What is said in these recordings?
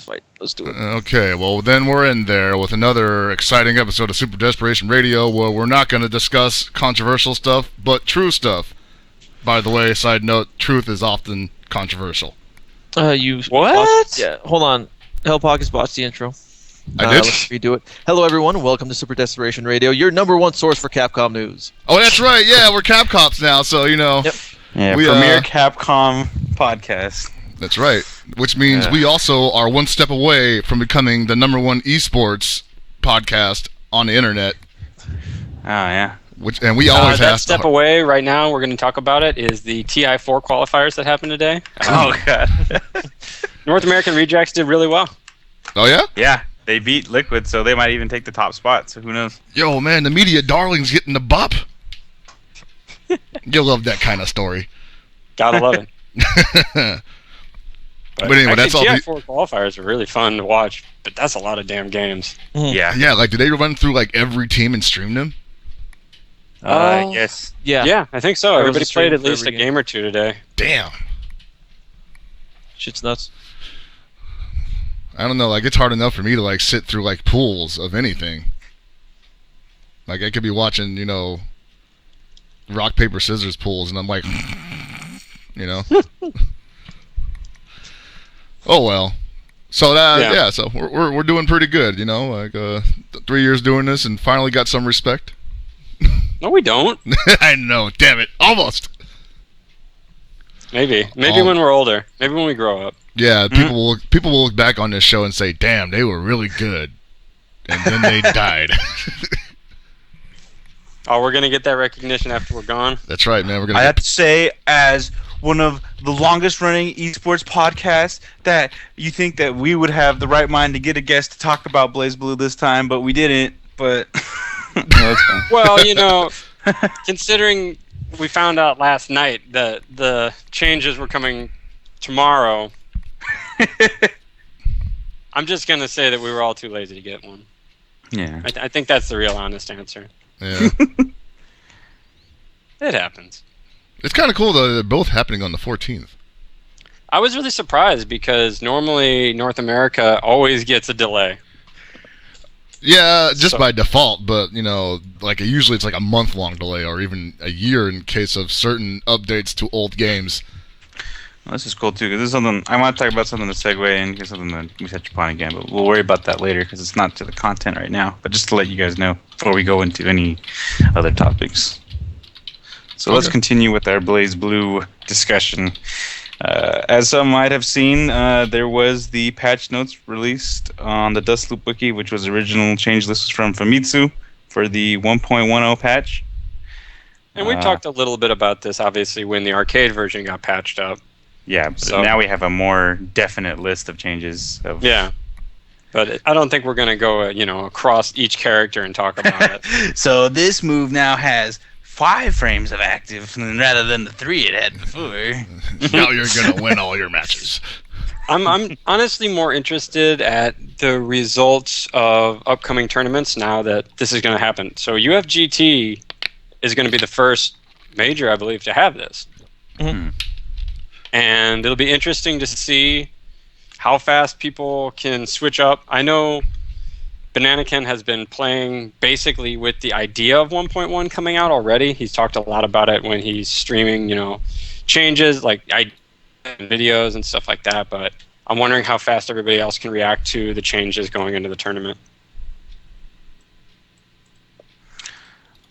fight. Let's do it. Okay, well then we're in there with another exciting episode of Super Desperation Radio, where we're not going to discuss controversial stuff, but true stuff. By the way, side note, truth is often controversial. You What? Yeah, hold on. Hell Pockets botched the intro. I did? Let's redo it. Hello, everyone. Welcome to Super Desperation Radio, your number one source for Capcom news. Oh, that's right. Yeah, we're Capcops now, so you know. Yep. Yeah, We, premier Capcom podcast. That's right. Which means we also are one step away from becoming the number one esports podcast on the internet. Oh, yeah. And we always that have step away right now, we're going to talk about it, is the TI4 qualifiers that happened today. Oh, God. North American Rejects did really well. Oh, yeah? Yeah, they beat Liquid, so they might even take the top spot, so who knows? Yo, man, the media darling's getting the bop. You'll love that kind of story. Gotta love it. But anyway, actually, that's all. TI4 qualifiers are really fun to watch, but that's a lot of damn games. Yeah. Yeah, like, did they run through, like, every team and stream them? Yes. Yeah. I think so. There was Everybody a stream played at for least a every game or two today. Damn. Shit's nuts. I don't know, like, it's hard enough for me to, like, sit through, like, pools of anything. Like, I could be watching, you know, rock, paper, scissors pools, and I'm like, you know? Oh, well. So, yeah, so we're doing pretty good, you know? Like, 3 years doing this and finally got some respect. No, we don't. I know, damn it. Almost. Maybe when we're older. Maybe when we grow up. Yeah, people will look back on this show and say, damn, they were really good. And then they died. Oh, we're going to get that recognition after we're gone? That's right, man. We're gonna I have to say, as one of the longest-running esports podcasts, that you think that we would have the right mind to get a guest to talk about BlazBlue this time, but we didn't. But no, it's fine. Well, you know, considering we found out last night that the changes were coming tomorrow, I'm just going to say that we were all too lazy to get one. Yeah. I think that's the real honest answer. Yeah. It happens. It's kind of cool, though, they're both happening on the 14th. I was really surprised because normally North America always gets a delay. Yeah, just by default, but, you know, like usually it's like a month-long delay or even a year in case of certain updates to old games. Well, this is cool, too, because this is something I want to talk about, something to segue into, something that we touch upon again, but we'll worry about that later because it's not to the content right now, but just to let you guys know before we go into any other topics. So let's continue with our BlazBlue discussion. As some might have seen, there was the patch notes released on the Dustloop Wiki, which was original change list was from Famitsu for the 1.10 patch. And we talked a little bit about this, obviously, when the arcade version got patched up. Yeah, so now we have a more definite list of changes. Yeah, but I don't think we're going to go, across each character and talk about it. So this move now has 5 frames of active rather than the 3 it had before. Now you're going to win all your matches. I'm honestly more interested at the results of upcoming tournaments now that this is going to happen. So UFGT is going to be the first major, I believe, to have this. Mm-hmm. And it'll be interesting to see how fast people can switch up. I know Bananakin has been playing basically with the idea of 1.1 coming out already. He's talked a lot about it when he's streaming, changes like videos and stuff like that. But I'm wondering how fast everybody else can react to the changes going into the tournament.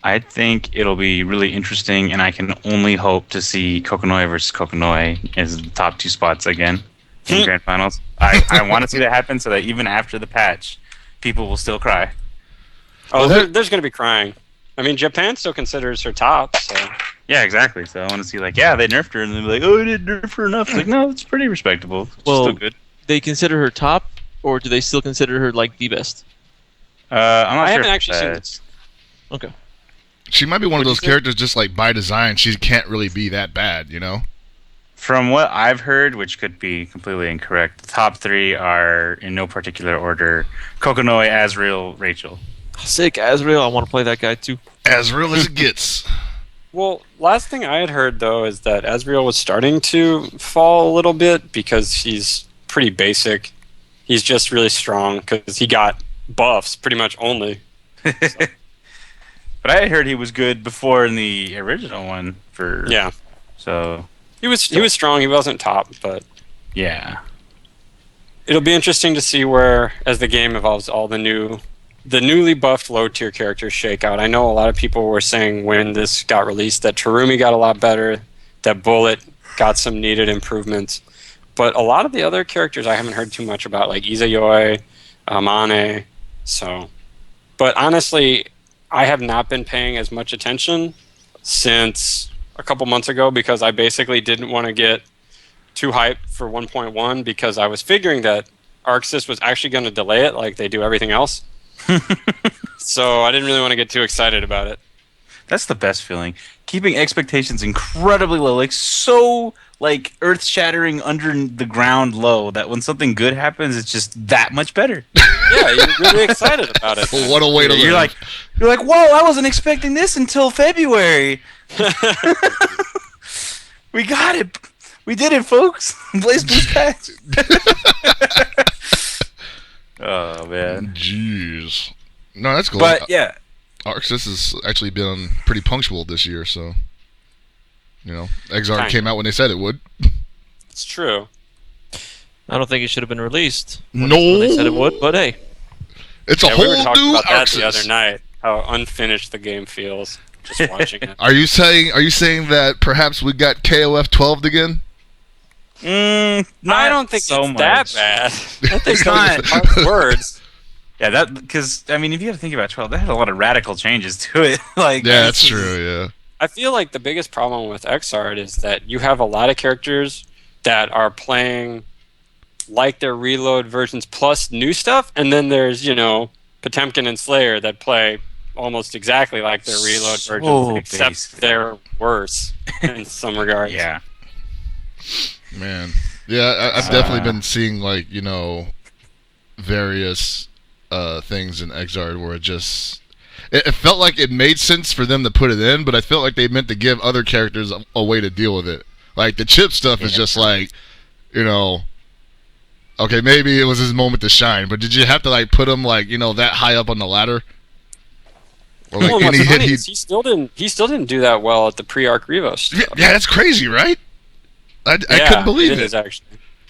I think it'll be really interesting, and I can only hope to see Kokonoi versus Kokonoi as the top 2 spots again in Grand Finals. I want to see that happen so that even after the patch, people will still cry. Oh, there's going to be crying. I mean, Japan still considers her top, so... Yeah, exactly. So I want to see, they nerfed her, and they'll be like, oh, I didn't nerf her enough. Like, no, it's pretty respectable. It's still good. They consider her top, or do they still consider her, the best? I'm not sure. I haven't actually seen this. Okay. She might be one of those characters just by design. She can't really be that bad, From what I've heard, which could be completely incorrect, the top 3 are in no particular order: Kokonoi, Azrael, Rachel. Sick, Azrael. I want to play that guy too. As real as it gets. Well, last thing I had heard, though, is that Azrael was starting to fall a little bit because he's pretty basic. He's just really strong because he got buffs pretty much only. But I heard he was good before in the original one. Yeah. So he was strong. He wasn't top, but yeah. It'll be interesting to see where, as the game evolves, all the newly buffed low tier characters shake out. I know a lot of people were saying when this got released that Terumi got a lot better, that Bullet got some needed improvements, but a lot of the other characters I haven't heard too much about, like Izayoi, Amane. So, but honestly, I have not been paying as much attention since a couple months ago because I basically didn't want to get too hyped for 1.1 because I was figuring that ArcSys was actually going to delay it like they do everything else. So I didn't really want to get too excited about it. That's the best feeling. Keeping expectations incredibly low, like so like earth-shattering under the ground low that when something good happens, it's just that much better. Yeah, you're really excited about it. Well, what a way to You're live. you're like, whoa! I wasn't expecting this until February. We got it. We did it, folks. Blaze Blue's back. Oh man. Jeez. No, that's cool. But yeah, ArcSys has actually been pretty punctual this year, so Exarch Kind came out when they said it would. It's true. I don't think it should have been released. No, When they said it would, but hey. it's a Yeah, whole we were talking new about that the other ArcSys. night. How unfinished the game feels. Just watching it. Are you saying that perhaps we got KOF 12 again? not I don't think so it's much. that bad. I think It's not. harsh words. Yeah, that because I mean, if you have to think about 12, that had a lot of radical changes to it. Like, Yeah, that's true. Yeah. I feel like the biggest problem with Xrd is that you have a lot of characters that are playing like their reload versions plus new stuff, and then there's Potemkin and Slayer that play almost exactly like their reload versions, except basic. they're worse in some regards. Yeah. Man. Yeah, I've definitely been seeing various things in Exard where it felt like it made sense for them to put it in, but I felt like they meant to give other characters a way to deal with it. Like the Chip stuff is just like, okay, maybe it was his moment to shine, but did you have to put him that high up on the ladder? Or Well, any what's hit funny is he still didn't do that well at the pre-arc Revo stuff. Yeah, that's crazy, right? I couldn't believe it. It is actually.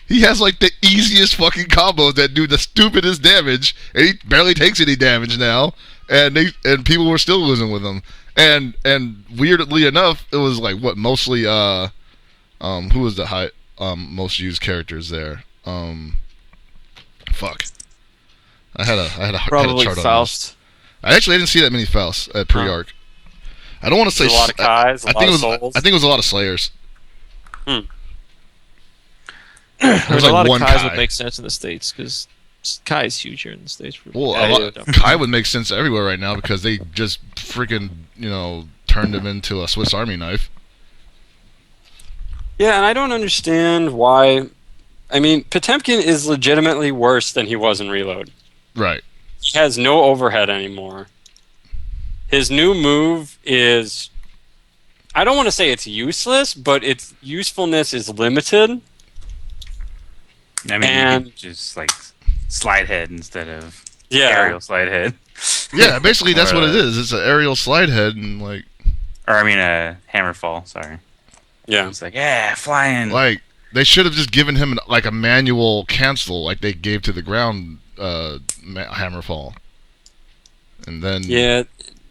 He has the easiest fucking combos that do the stupidest damage, and he barely takes any damage now. And people were still losing with him. And weirdly enough, it was mostly who was the most used characters there? Fuck. I had a Probably chart on Faust. I actually didn't see that many Fausts at pre-arc. I don't want to say A lot of Kais, a lot of Souls. I think it was a lot of Slayers. There's was a lot one of Kais Kai. would make sense in the States because Kai is huge here in the States. Well, Yeah, Kai would make sense everywhere right now because they just freaking turned him into a Swiss Army knife. Yeah, and I don't understand why. I mean, Potemkin is legitimately worse than he was in Reload. Right. He has no overhead anymore. His new move is, I don't want to say it's useless, but its usefulness is limited. I mean, And- you could just slide head instead of Yeah. aerial slide head. Yeah, basically that's what it is. It's an aerial slide head and Or I mean, a hammer fall. Sorry. Yeah. It's flying. they should have just given him a manual cancel like they gave to the ground hammer fall. And then Yeah,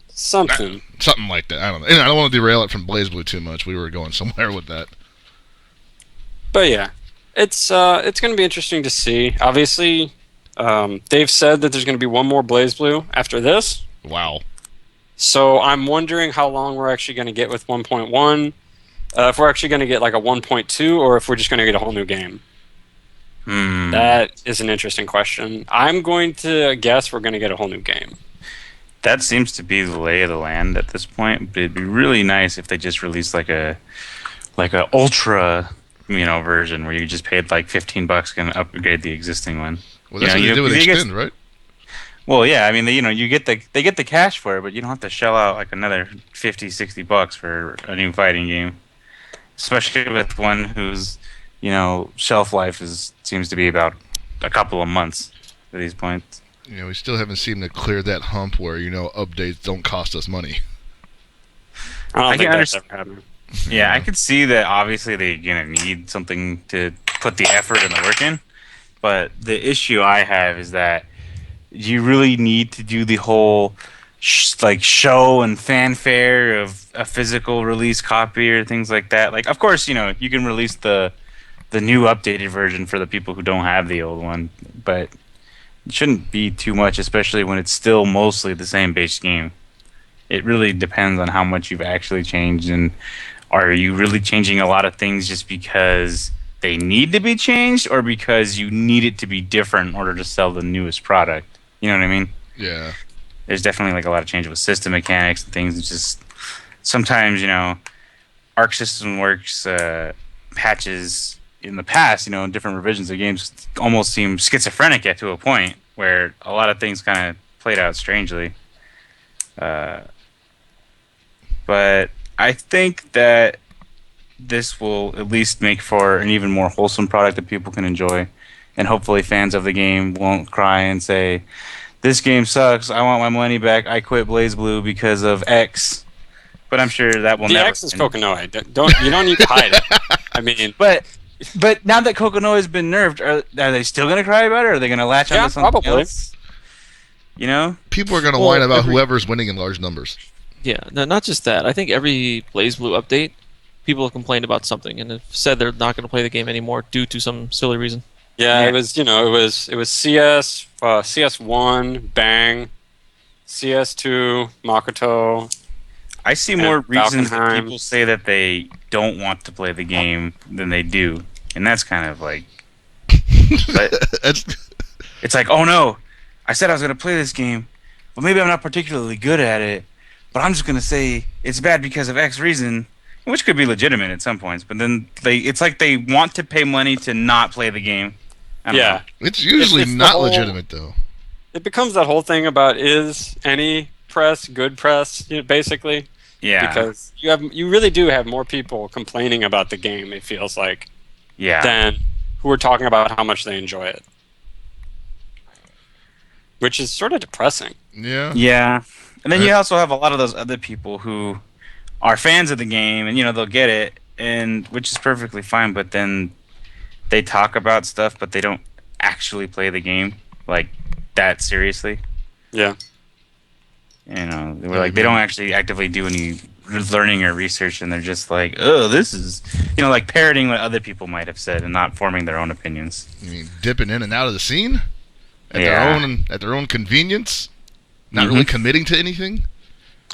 something. something like that. I don't know. And I don't want to derail it from BlazBlue too much. We were going somewhere with that. But yeah, it's going to be interesting to see. Obviously, they've said that there's going to be one more BlazBlue after this. Wow. So I'm wondering how long we're actually going to get with 1.1. If we're actually going to get a 1.2 or if we're just going to get a whole new game. That is an interesting question. I'm going to guess we're going to get a whole new game. That seems to be the lay of the land at this point. But it'd be really nice if they just released a ultra, version where you just paid $15 and upgrade the existing one. Well, that's what they do with Extend, right? Well, yeah, I mean, they get the cash for it, but you don't have to shell out another $50-$60 for a new fighting game, especially with one whose shelf life seems to be about a couple of months at these points. You know, we still haven't seemed to clear that hump where, you know, updates don't cost us money. I don't I think can that's understand. ever happened. Yeah, I could see that obviously they're going to need something to put the effort and the work in. But the issue I have is that you really need to do the whole show and fanfare of a physical release copy or things like that. Like, of course, you know, you can release the new updated version for the people who don't have the old one, but it shouldn't be too much, especially when it's still mostly the same base game. It really depends on how much you've actually changed, and are you really changing a lot of things just because they need to be changed or because you need it to be different in order to sell the newest product? You know what I mean? Yeah. There's definitely like a lot of change with system mechanics and things. It's just sometimes, you know, Arc System Works patches in the past, you know, in different revisions of games almost seem schizophrenic to a point where a lot of things kind of played out strangely. But I think that this will at least make for an even more wholesome product that people can enjoy. And hopefully fans of the game won't cry and say, this game sucks, I want my money back, I quit BlazBlue because of X. But I'm sure that will The never X is Kokonoe. You don't need to hide it. I mean, But now that Kokonoe has been nerfed, are they still going to cry about it, or are they going to latch Yeah, onto something probably. else? You know? People are going to whine about whoever's winning in large numbers. Yeah, no, not just that. I think every BlazBlue update, people have complained about something and have said they're not going to play the game anymore due to some silly reason. yeah, Yeah. it was CS, CS1, Bang, CS2, Makoto. I see more And reasons that Valkenheim. people say that they don't want to play the game than they do. And that's kind of like... but That's, it's like, oh no, I said I was going to play this game, but maybe I'm not particularly good at it, but I'm just going to say it's bad because of X reason, which could be legitimate at some points, but then it's like they want to pay money to not play the game. I don't Yeah. know. it's usually It's the not whole- legitimate, though. It becomes that whole thing about is any press good press, basically. Yeah. Because you really do have more people complaining about the game, it feels like, Yeah. than who are talking about how much they enjoy it. Which is sort of depressing. Yeah. Yeah. And then you also have a lot of those other people who are fans of the game, and, you know, they'll get it, and which is perfectly fine, but then they talk about stuff, but they don't actually play the game, like, that seriously. Yeah. You know, they don't actually actively do any learning or research, and they're just like, oh, this is, you know, like parroting what other people might have said and not forming their own opinions. You mean dipping in and out of the scene at Yeah. their own convenience, not really committing to anything.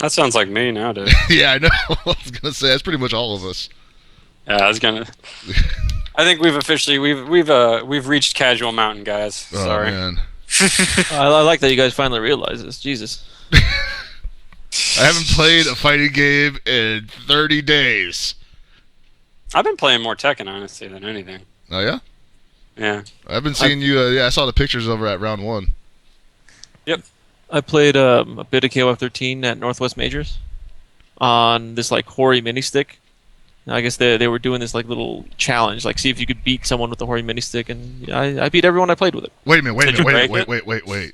That sounds like me now, dude. Yeah, I know. I was gonna say that's pretty much all of us. Yeah, I was gonna. I think we've reached casual mountain, guys. Oh Sorry. man, I like that you guys finally realize this. Jesus. I haven't played a fighting game in 30 days. I've been playing more Tekken, honestly, than anything. Oh yeah, Yeah. I've been seeing you. Yeah, I saw the pictures over at round 1. I played a bit of KOF 13 at Northwest Majors on this like Hori mini stick. I guess they were doing this like little challenge, like see if you could beat someone with the Hori mini stick, and I beat everyone I played with it. Wait a minute. Did you break Wait.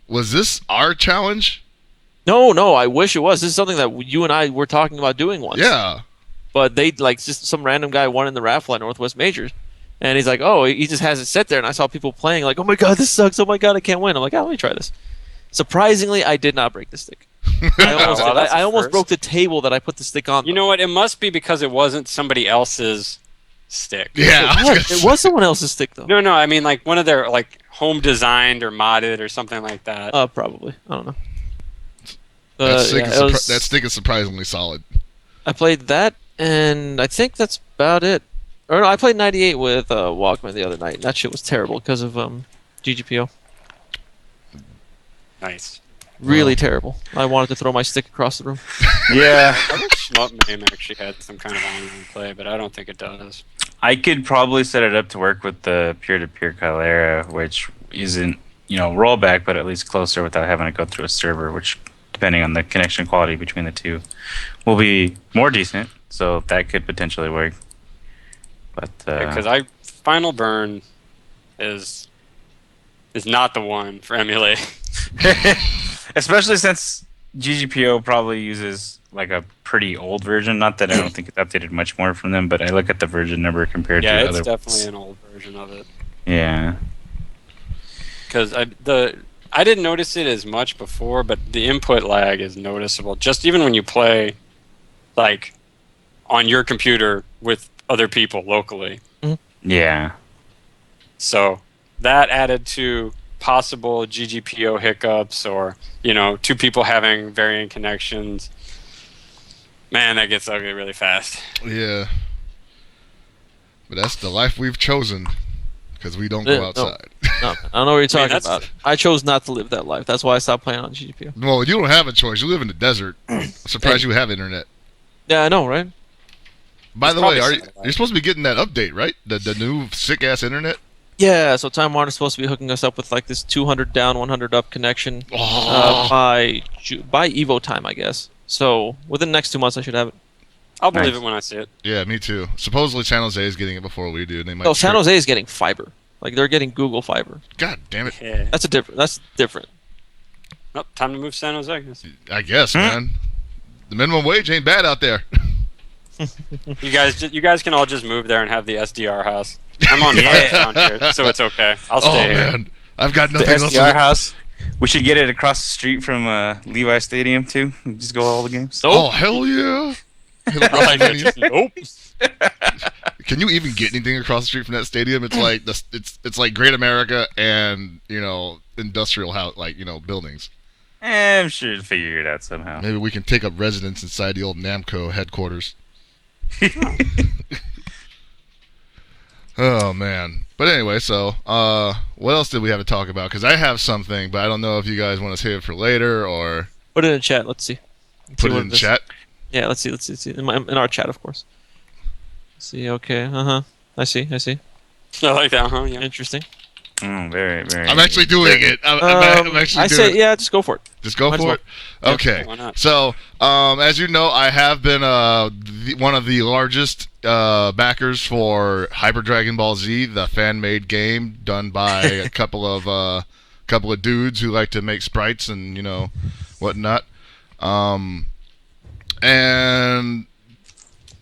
Was this our challenge? No, I wish it was. This is something that you and I were talking about doing once. Yeah. But they like just some random guy won in the raffle at Northwest Majors, and he's like, oh, he just has it set there, and I saw people playing like, oh my god, this sucks. Oh my god, I can't win. I'm like, oh, let me try this. Surprisingly, I did not break the stick. I almost broke the table that I put the stick on. You know what? It must be because it wasn't somebody else's stick. Yeah. It was someone else's stick though. No. I mean, like one of their like home designed or modded or something like that. Probably. I don't know. That stick is surprisingly solid. I played that, and I think that's about it. Or no, I played 98 with Walkman the other night. And that shit was terrible because of GGPO. Nice. Really terrible. I wanted to throw my stick across the room. Yeah. I wish ShmupName actually had some kind of online play, but I don't think it does. I could probably set it up to work with the peer-to-peer Calera, which isn't, you know, rollback, but at least closer without having to go through a server, which, depending on the connection quality between the two, will be more decent. So that could potentially work. But Because Final Burn is is not the one for emulating. Especially since GGPO probably uses like a pretty old version. Not that I don't think it's updated much more from them, but I look at the version number compared to Yeah, other it's definitely ones. an old version of it. Yeah. Because I didn't notice it as much before, but the input lag is noticeable. Just even when you play, like, on your computer with other people locally. Yeah. So that added to possible GGPO hiccups, or two people having varying connections. Man, that gets ugly really fast. Yeah. But that's the life we've chosen because we don't go No. outside. No, I don't know what you're talking that's- about. I chose not to live that life. That's why I stopped playing on GGPO. Well, you don't have a choice. You live in the desert. I'm surprised you have internet. Yeah, I know, right? By It's the way, probably you're supposed to be getting that update, right? The new sick ass internet. Yeah, so Time Warner's supposed to be hooking us up with like this 200 down, 100 up connection by Evo time, I guess. So within the next 2 months, I should have it. I'll believe Nice. it when I see it. Yeah, me too. Supposedly San Jose is getting it before we do. And they might. No, San Jose is getting fiber. Like they're getting Google Fiber. God damn it! Yeah. That's different. Nope, time to move to San Jose, I guess. I guess, man. The minimum wage ain't bad out there. You guys can all just move there and have the SDR house. I'm on fire down here, so it's okay. I'll Oh stay here. man, I've got The nothing else. SDR To house. We should get it across the street from Levi Stadium too. Just go all the games. Oh hell yeah! Like, nope. Can you even get anything across the street from that stadium? It's like it's like Great America and industrial house buildings. I'm sure you'll figure it out somehow. Maybe we can take up residence inside the old Namco headquarters. Oh man! But anyway, so what else did we have to talk about? Because I have something, but I don't know if you guys want to save it for later or Put it in chat. Let's see. put it in chat. Yeah, let's see. In our chat, of course. Let's see. Okay. I see. I like that, huh? Yeah. Interesting. Very, very. I'm actually doing it. I'm actually I doing say, it. yeah, just go for it. Just go Might as for it. well. Yeah, Okay. why not? So, as you know, I have been one of the largest backers for Hyper Dragon Ball Z, the fan-made game done by a couple of dudes who like to make sprites and whatnot. And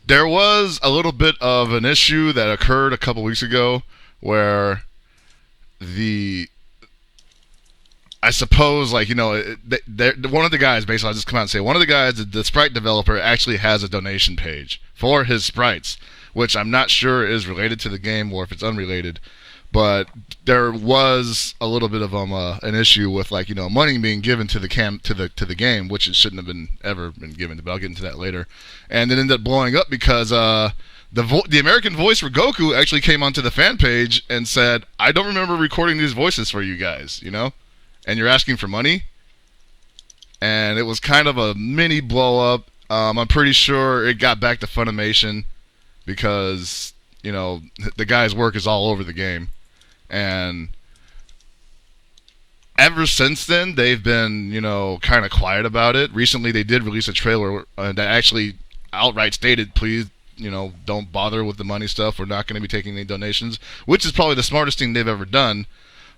there was a little bit of an issue that occurred a couple weeks ago where I suppose, one of the guys, basically, I'll just come out and say, one of the guys, the sprite developer, actually has a donation page for his sprites, which I'm not sure is related to the game or if it's unrelated. But there was a little bit of an issue with money being given to the game, which it shouldn't have ever been given. But I'll get into that later. And it ended up blowing up because the American voice for Goku actually came onto the fan page and said, "I don't remember recording these voices for you guys, and you're asking for money." And it was kind of a mini blow up. I'm pretty sure it got back to Funimation because the guy's work is all over the game. And ever since then, they've been, kind of quiet about it. Recently, they did release a trailer that actually outright stated, please, don't bother with the money stuff. We're not going to be taking any donations, which is probably the smartest thing they've ever done.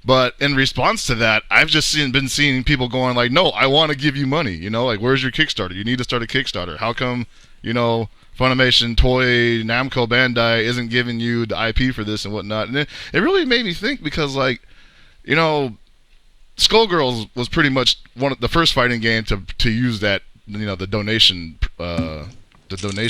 But in response to that, I've just been seeing people going like, no, I want to give you money. Where's your Kickstarter? You need to start a Kickstarter. How come, Funimation, Toei, Namco, Bandai isn't giving you the IP for this and whatnot? And it really made me think because, Skullgirls was pretty much one of the first fighting game to use that, the donation,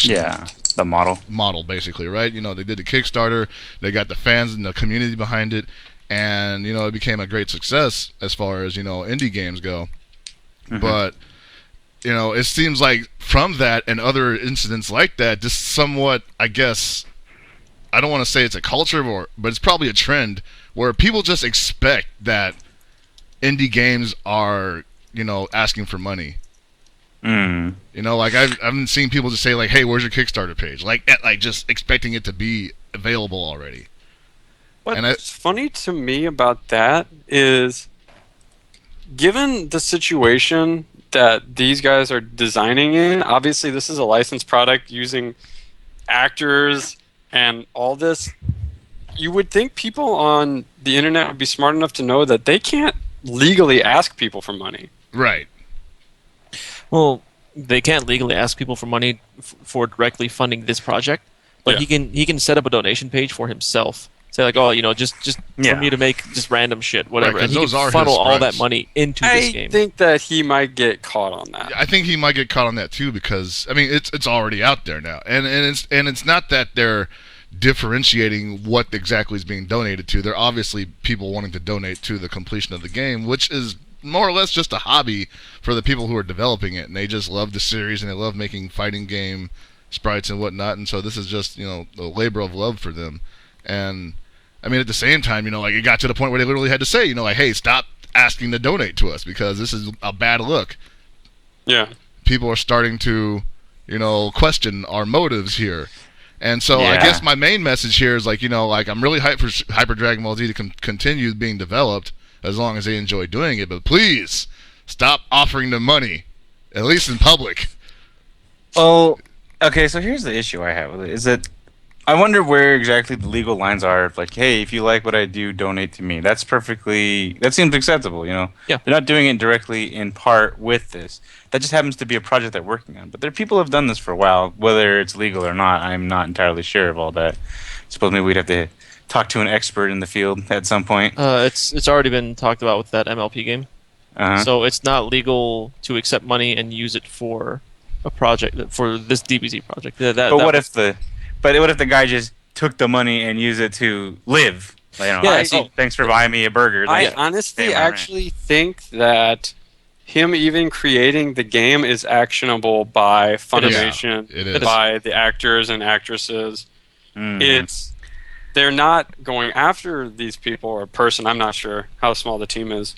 Yeah, the model. basically, right? They did the Kickstarter, they got the fans and the community behind it, and it became a great success as far as indie games go. Mm-hmm. But it seems like from that and other incidents like that, just somewhat, I guess, I don't want to say it's a culture, but it's probably a trend where people just expect that indie games are, asking for money. Mm. I've been seeing people just say like, "Hey, where's your Kickstarter page?" Like just expecting it to be available already. What's funny to me about that is, given the situation that these guys are designing in, obviously this is a licensed product using actors and all this. you would think people on the internet would be smart enough to know that they can't legally ask people for money. Right. Well, they can't legally ask people for money for directly funding this project, but Yeah. he can set up a donation page for himself. Say like, oh, just Yeah. for me to make just random shit, whatever, Right, 'cause and he those are can his funnel all that sprites. money into this I game. think that he might get caught on that. I think he might get caught on that too because I mean it's already out there now, and it's not that they're differentiating what exactly is being donated to. They're obviously people wanting to donate to the completion of the game, which is more or less just a hobby for the people who are developing it, and they just love the series and they love making fighting game sprites and whatnot, and so this is just a labor of love for them. And I mean, at the same time, like it got to the point where they literally had to say, like, hey, stop asking to donate to us because this is a bad look. Yeah. People are starting to, question our motives here. And so I Yeah. guess my main message here is like I'm really hyped for Hyper Dragon Ball Z to continue being developed as long as they enjoy doing it. But please stop offering them money, at least in public. Oh, okay. So here's the issue I have with it: is that I wonder where exactly the legal lines are. Of like, hey, if you like what I do, donate to me. That seems acceptable. Yeah. They're not doing it directly in part with this. That just happens to be a project they're working on. But there are people who have done this for a while. Whether it's legal or not, I'm not entirely sure of all that. I suppose maybe we'd have to talk to an expert in the field at some point. It's already been talked about with that MLP game. Uh-huh. So it's not legal to accept money and use it for a project, for this DBZ project. But what if the guy just took the money and used it to live? Thanks for buying me a burger. I Like, honestly damn, all right. actually think that him even creating the game is actionable by Funimation, It is. by the actors and actresses. Mm. They're not going after these people or person, I'm not sure how small the team is,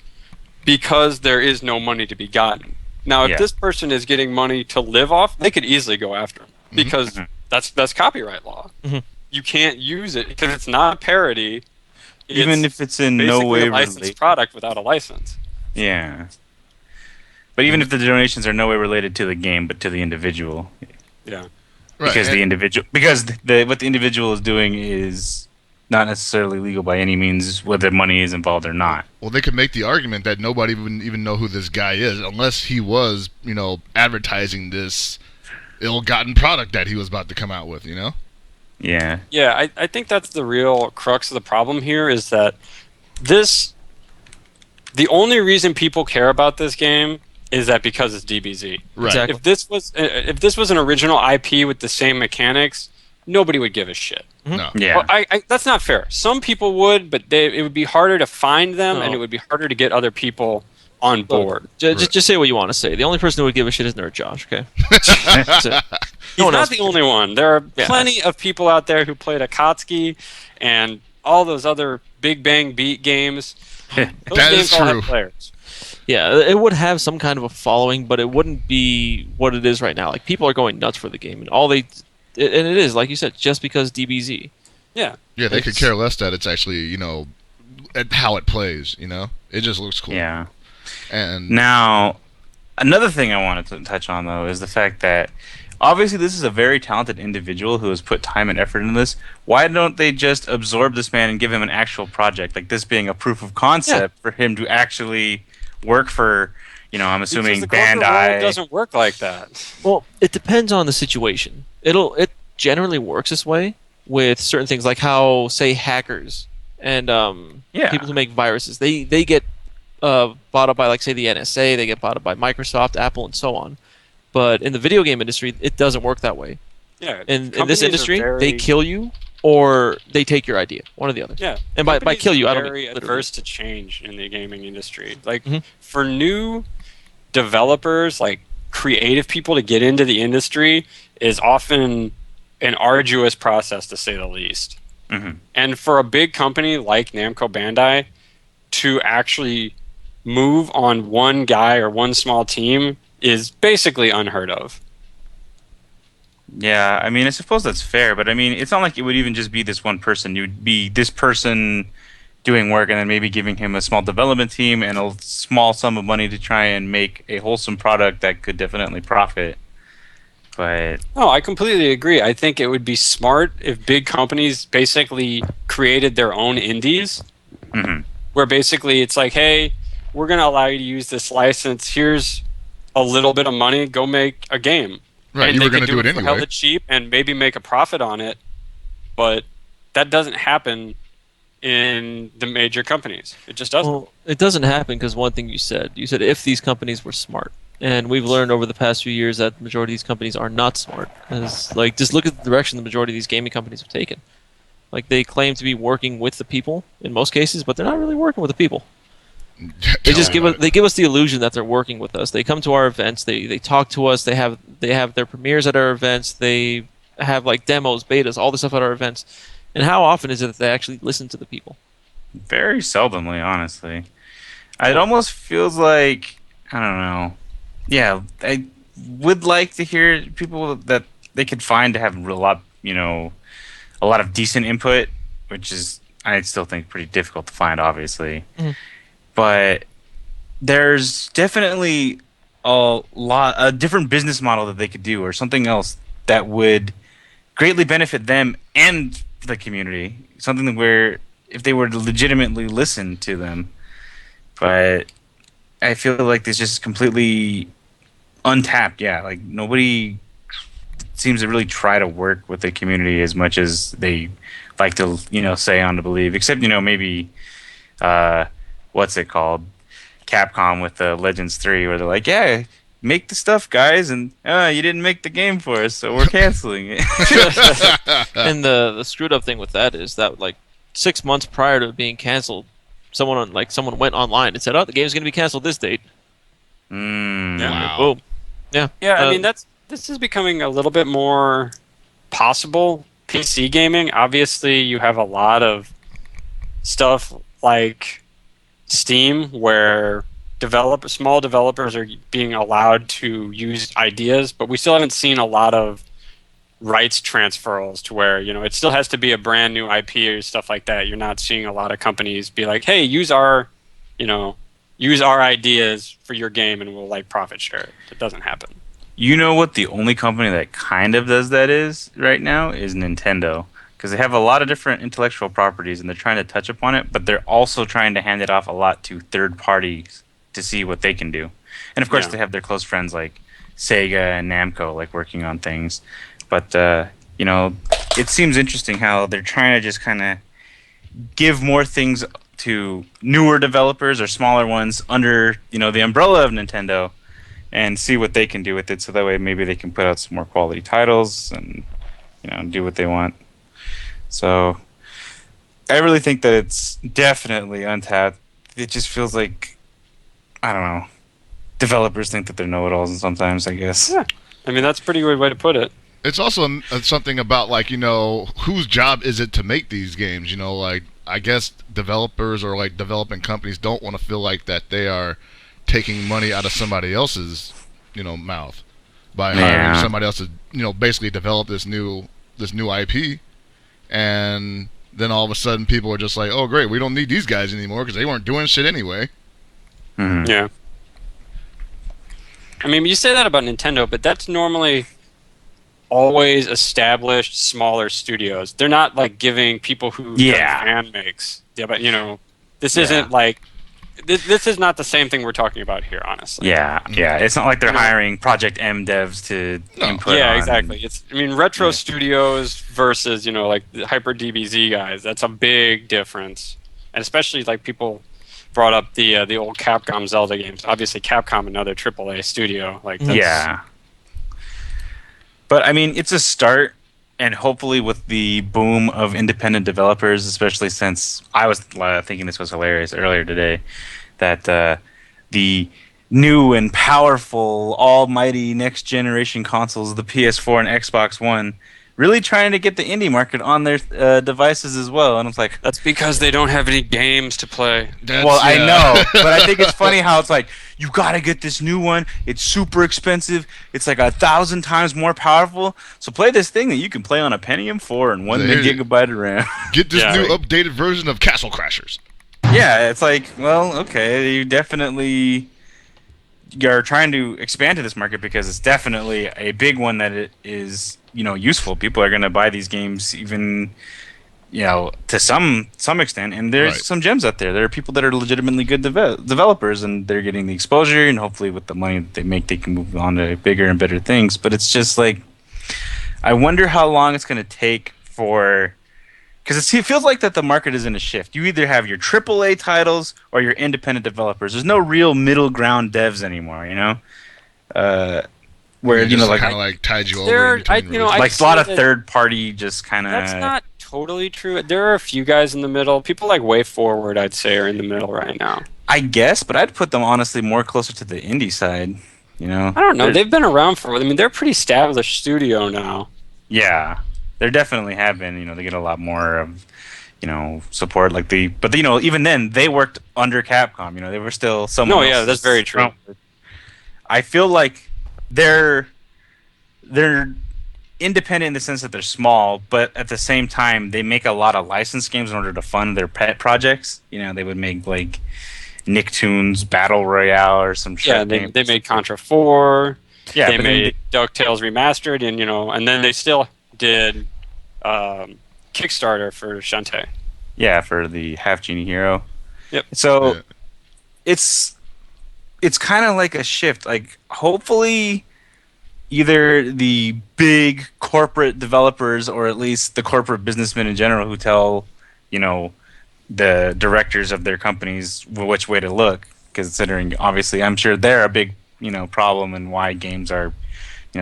because there is no money to be gotten. Now, if Yeah. this person is getting money to live off, they could easily go after him because Mhm. that's copyright law. Mhm. You can't use it because it's not a parody. Even if it's in no basically way a licensed related. product without a license. Yeah. But even if the donations are no way related to the game, but to the individual, Yeah. Right. because what the individual is doing is not necessarily legal by any means, whether money is involved or not. Well, they could make the argument that nobody would even know who this guy is unless he was, advertising this ill-gotten product that he was about to come out with, Yeah. Yeah, I think that's the real crux of the problem here is that the only reason people care about this game is that because it's DBZ. Right. Exactly. If this was an original IP with the same mechanics, nobody would give a shit. No. Yeah. Well, that's not fair. Some people would, but it would be harder to find them, and No. it would be harder to get other people on board. Just say what you want to say. The only person who would give a shit is Nerd Josh. Okay. That's it. He's one not else the would. only one. There are Yeah. plenty of people out there who played Akatsuki and all those other Big Bang Beat games. Those That games is all have true. players. Yeah, it would have some kind of a following, but it wouldn't be what it is right now. Like people are going nuts for the game, and it is like you said, just because DBZ. Yeah. Yeah, they could It's- care less that it's actually, at how it plays, It just looks cool. Yeah. And Now, another thing I wanted to touch on, though, is the fact that obviously this is a very talented individual who has put time and effort into this. Why don't they just absorb this man and give him an actual project, like this being a proof of concept for him to actually work for, I'm assuming Because the corporate world Bandai. doesn't work like that. Well, it depends on the situation. It generally works this way with certain things, like how say hackers and Yeah. people who make viruses, they get bought up by like say the NSA, they get bought up by Microsoft, Apple, and so on. But in the video game industry, it doesn't work that way. Yeah. In companies this are industry, very- they kill you or they take your idea, one or the other. Yeah. And by companies kill you, are I don't mean very literally. adverse to change in the gaming industry. Like Mhm. for new developers, like creative people to get into the industry is often an arduous process to say the least. Mhm. And for a big company like Namco Bandai to actually move on one guy or one small team is basically unheard of. Yeah, I mean, I suppose that's fair, but I mean, it's not like it would even just be this one person. You'd be this person doing work and then maybe giving him a small development team and a small sum of money to try and make a wholesome product that could definitely profit. But No, I completely agree. I think it would be smart if big companies basically created their own indies, where basically it's like, hey, we're going to allow you to use this license. Here's a little bit of money. Go make a game. Right, and you they were going to could do it for anyway. hella cheap and maybe make a profit on it, but that doesn't happen in the major companies. It just doesn't. Well, it doesn't happen because one thing you said if these companies were smart. And we've learned over the past few years that the majority of these companies are not smart. Just look at the direction the majority of these gaming companies have taken. Like, they claim to be working with the people in most cases, but they're not really working with the people. They just give us the illusion that they're working with us. They come to our events, they talk to us, they have their premieres at our events, they have like demos, betas, all this stuff at our events. And how often is it that they actually listen to the people? Very seldomly, honestly. It almost feels like, I don't know. Yeah, I would like to hear people that they could find to have a lot of decent input, which is, I still think, pretty difficult to find, obviously. But there's definitely a different business model that they could do, or something else that would greatly benefit them and the community. Something where if they were to legitimately listen to them, but I feel like this just completely untapped. Yeah, like nobody seems to really try to work with the community as much as they like to, say on to believe. Except, maybe what's it called? Capcom with the Legends 3, where they're like, yeah, make the stuff, guys, and you didn't make the game for us, so we're canceling it. And the screwed up thing with that is that, like, 6 months prior to it being canceled, someone went online and said, "Oh, the game's going to be canceled this date." Wow. Boom. Yeah. Yeah, I mean, this is becoming a little bit more possible. PC gaming, obviously, you have a lot of stuff like Steam, where small developers are being allowed to use ideas, but we still haven't seen a lot of rights transfers to where, it still has to be a brand new IP or stuff like that. You're not seeing a lot of companies be like, hey, use our ideas for your game and we'll like profit share it. It doesn't happen. You know what the only company that kind of does that is right now is Nintendo. Because they have a lot of different intellectual properties and they're trying to touch upon it, but they're also trying to hand it off a lot to third parties to see what they can do. And of course, they have their close friends like Sega and Namco like working on things. But, it seems interesting how they're trying to just kind of give more things to newer developers or smaller ones under, the umbrella of Nintendo and see what they can do with it. So that way maybe they can put out some more quality titles and, do what they want. So I really think that it's definitely untapped. It just feels like, I don't know, developers think that they're know-it-alls and sometimes, I guess. Yeah. I mean, that's a pretty good way to put it. It's also something about, like, whose job is it to make these games? Like, I guess developers or, like, developing companies don't want to feel like that they are taking money out of somebody else's, mouth by hiring somebody else to, basically develop this new IP. And then all of a sudden people are just like, oh, great, we don't need these guys anymore because they weren't doing shit anyway. Mm-hmm. Yeah. I mean, you say that about Nintendo, but that's normally always established smaller studios. They're not like giving people who fan makes. Yeah, but this isn't like this is not the same thing we're talking about here, honestly. Yeah. It's not like they're hiring Project M devs to input. Yeah, on. exactly. Retro studios versus like the Hyper DBZ guys. That's a big difference, and especially like people brought up the old Capcom Zelda games. Obviously, Capcom, another AAA studio. Like that's, But I mean, it's a start, and hopefully with the boom of independent developers, especially since I was thinking this was hilarious earlier today, that the new and powerful, almighty next generation consoles, the PS4 and Xbox One, really trying to get the indie market on their devices as well. And it's like, that's because they don't have any games to play. I know, but I think it's funny how it's like, you gotta get this new one. It's super expensive. It's like 1,000 times more powerful. So play this thing that you can play on a Pentium 4 and 1 gigabyte of RAM. Get this new updated version of Castle Crashers. Yeah, it's like, well, okay, you definitely are trying to expand to this market because it's definitely a big one that it is, useful. People are going to buy these games even to some extent, and there's Right. some gems out there. There are people that are legitimately good developers, and they're getting the exposure, and hopefully with the money that they make, they can move on to bigger and better things. But it's just like, I wonder how long it's going to take for, because it feels like that the market is in a shift. You either have your AAA titles or your independent developers. There's no real middle ground devs anymore, where It just like kind of like tied you There- over in between. you know, I- like a lot of say that- third party just kind of. That's not totally true. There are a few guys in the middle. People like Way Forward, I'd say, are in the middle right now. I guess, but I'd put them honestly more closer to the indie side. I don't know. They're- They've been around for. I mean, they're a pretty established studio now. Yeah, there definitely have been. They get a lot more of, support. But even then, they worked under Capcom. They were still someone. No, yeah, else's that's very true. front. I feel like they're independent in the sense that they're small, but at the same time, they make a lot of licensed games in order to fund their pet projects. They would make like Nicktoons Battle Royale or some shit. Yeah, they made Contra 4. Yeah, they but then made DuckTales Remastered, and then they still did Kickstarter for Shantae. Yeah, for the Half Genie Hero. Yep. So Yeah. it's kind of like a shift. Like, hopefully, either the big corporate developers or at least the corporate businessmen in general who tell, the directors of their companies which way to look. Considering, obviously, I'm sure they're a big, problem and why games are,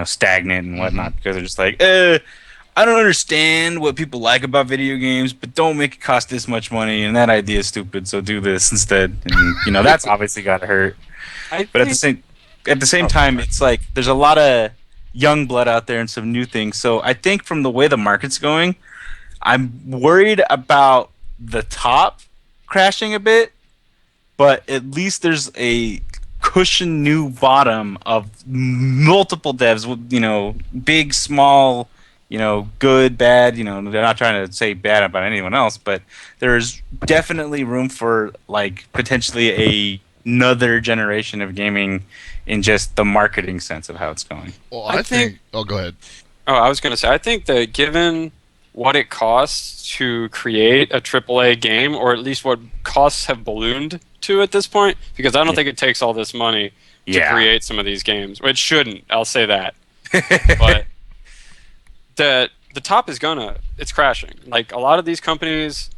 stagnant and whatnot. Because they're just like, I don't understand what people like about video games, but don't make it cost this much money, and that idea is stupid. So do this instead. And that's obviously got to hurt. But at the same time, it's like there's a lot of young blood out there and some new things. So I think from the way the market's going, I'm worried about the top crashing a bit, but at least there's a cushioned new bottom of multiple devs, big, small, good, bad. They're not trying to say bad about anyone else, but there's definitely room for like potentially another generation of gaming in just the marketing sense of how it's going. Well, I I think. think- Oh, go ahead. Oh, I was going to say, I think that given what it costs to create a AAA game, or at least what costs have ballooned to at this point, because I don't think it takes all this money to create some of these games. It shouldn't, I'll say that. But the top is it's crashing. Like, a lot of these companies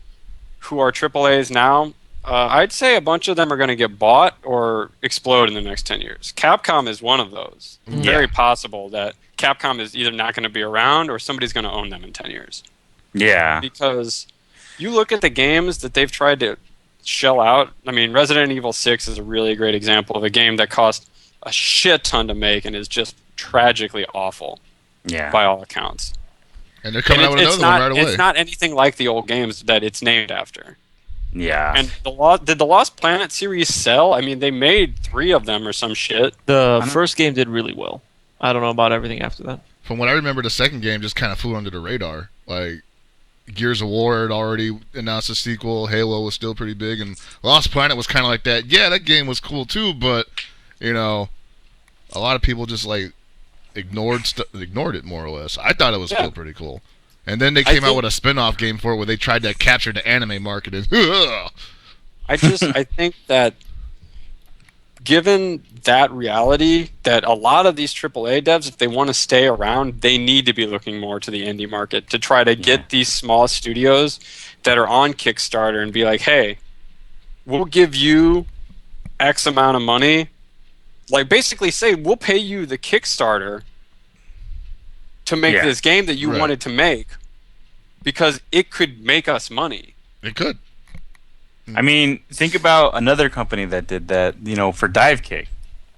who are AAAs now, I'd say a bunch of them are going to get bought or explode in the next 10 years. Capcom is one of those. It's very possible that Capcom is either not going to be around or somebody's going to own them in 10 years. Yeah. Because you look at the games that they've tried to shell out. I mean, Resident Evil 6 is a really great example of a game that cost a shit ton to make and is just tragically awful Yeah. by all accounts. And they're coming out with another one right away. It's not anything like the old games that it's named after. Yeah. And did the Lost Planet series sell? I mean, they made 3 of them or some shit. The first game did really well. I don't know about everything after that. From what I remember, the second game just kind of flew under the radar. Like, Gears of War had already announced a sequel. Halo was still pretty big, and Lost Planet was kind of like that. Yeah, that game was cool too, but a lot of people just like ignored it more or less. I thought it was still pretty cool. And then they came out with a spin-off game for it where they tried to capture the anime market. And I think that given that reality, that a lot of these AAA devs, if they want to stay around, they need to be looking more to the indie market to try to get these small studios that are on Kickstarter and be like, hey, we'll give you X amount of money. Like, basically say, we'll pay you the Kickstarter to make this game that you wanted to make because it could make us money. It could. I mean, think about another company that did that, for Dive Kick.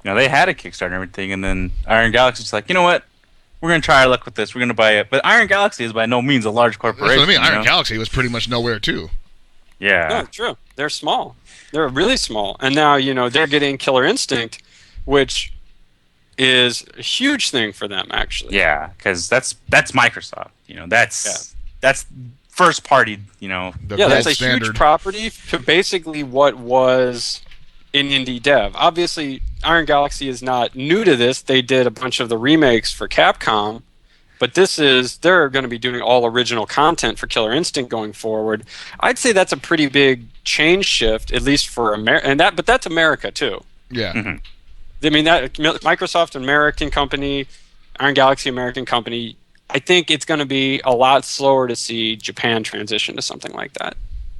They had a Kickstarter and everything, and then Iron Galaxy's like, you know what? We're going to try our luck with this. We're going to buy it. But Iron Galaxy is by no means a large corporation. That's what I mean. Iron Galaxy was pretty much nowhere, too. Yeah. No, true. They're small. They're really small. And now, they're getting Killer Instinct, which is a huge thing for them, actually. Yeah, because that's Microsoft. That's first party. That's a huge property to basically what was in indie dev. Obviously, Iron Galaxy is not new to this. They did a bunch of the remakes for Capcom, But they're going to be doing all original content for Killer Instinct going forward. I'd say that's a pretty big change shift, at least for America. But that's America too. Yeah. Mm-hmm. I mean, that Microsoft, American company, Iron Galaxy, American company. I think it's going to be a lot slower to see Japan transition to something like that.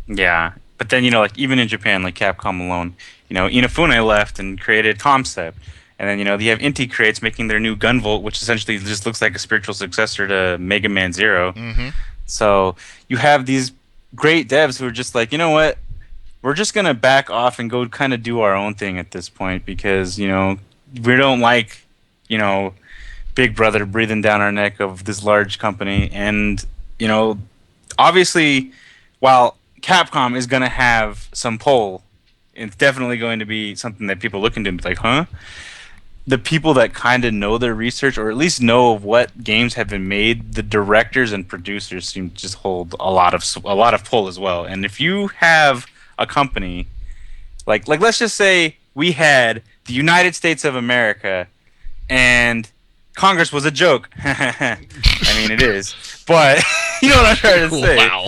Yeah, but then like even in Japan, like Capcom alone, Inafune left and created Concept. And then, you have Inti Creates making their new Gunvolt, which essentially just looks like a spiritual successor to Mega Man Zero. Mm-hmm. So you have these great devs who are just like, you know what? We're just going to back off and go kind of do our own thing at this point because, we don't like, Big Brother breathing down our neck of this large company. And, obviously, while Capcom is going to have some pull, it's definitely going to be something that people look into and be like, huh? The people that kind of know their research, or at least know of what games have been made, the directors and producers seem to just hold a lot of pull as well. And if you have a company like let's just say we had the United States of America, and Congress was a joke. I mean, it is, but you know what I'm trying to say. Wow.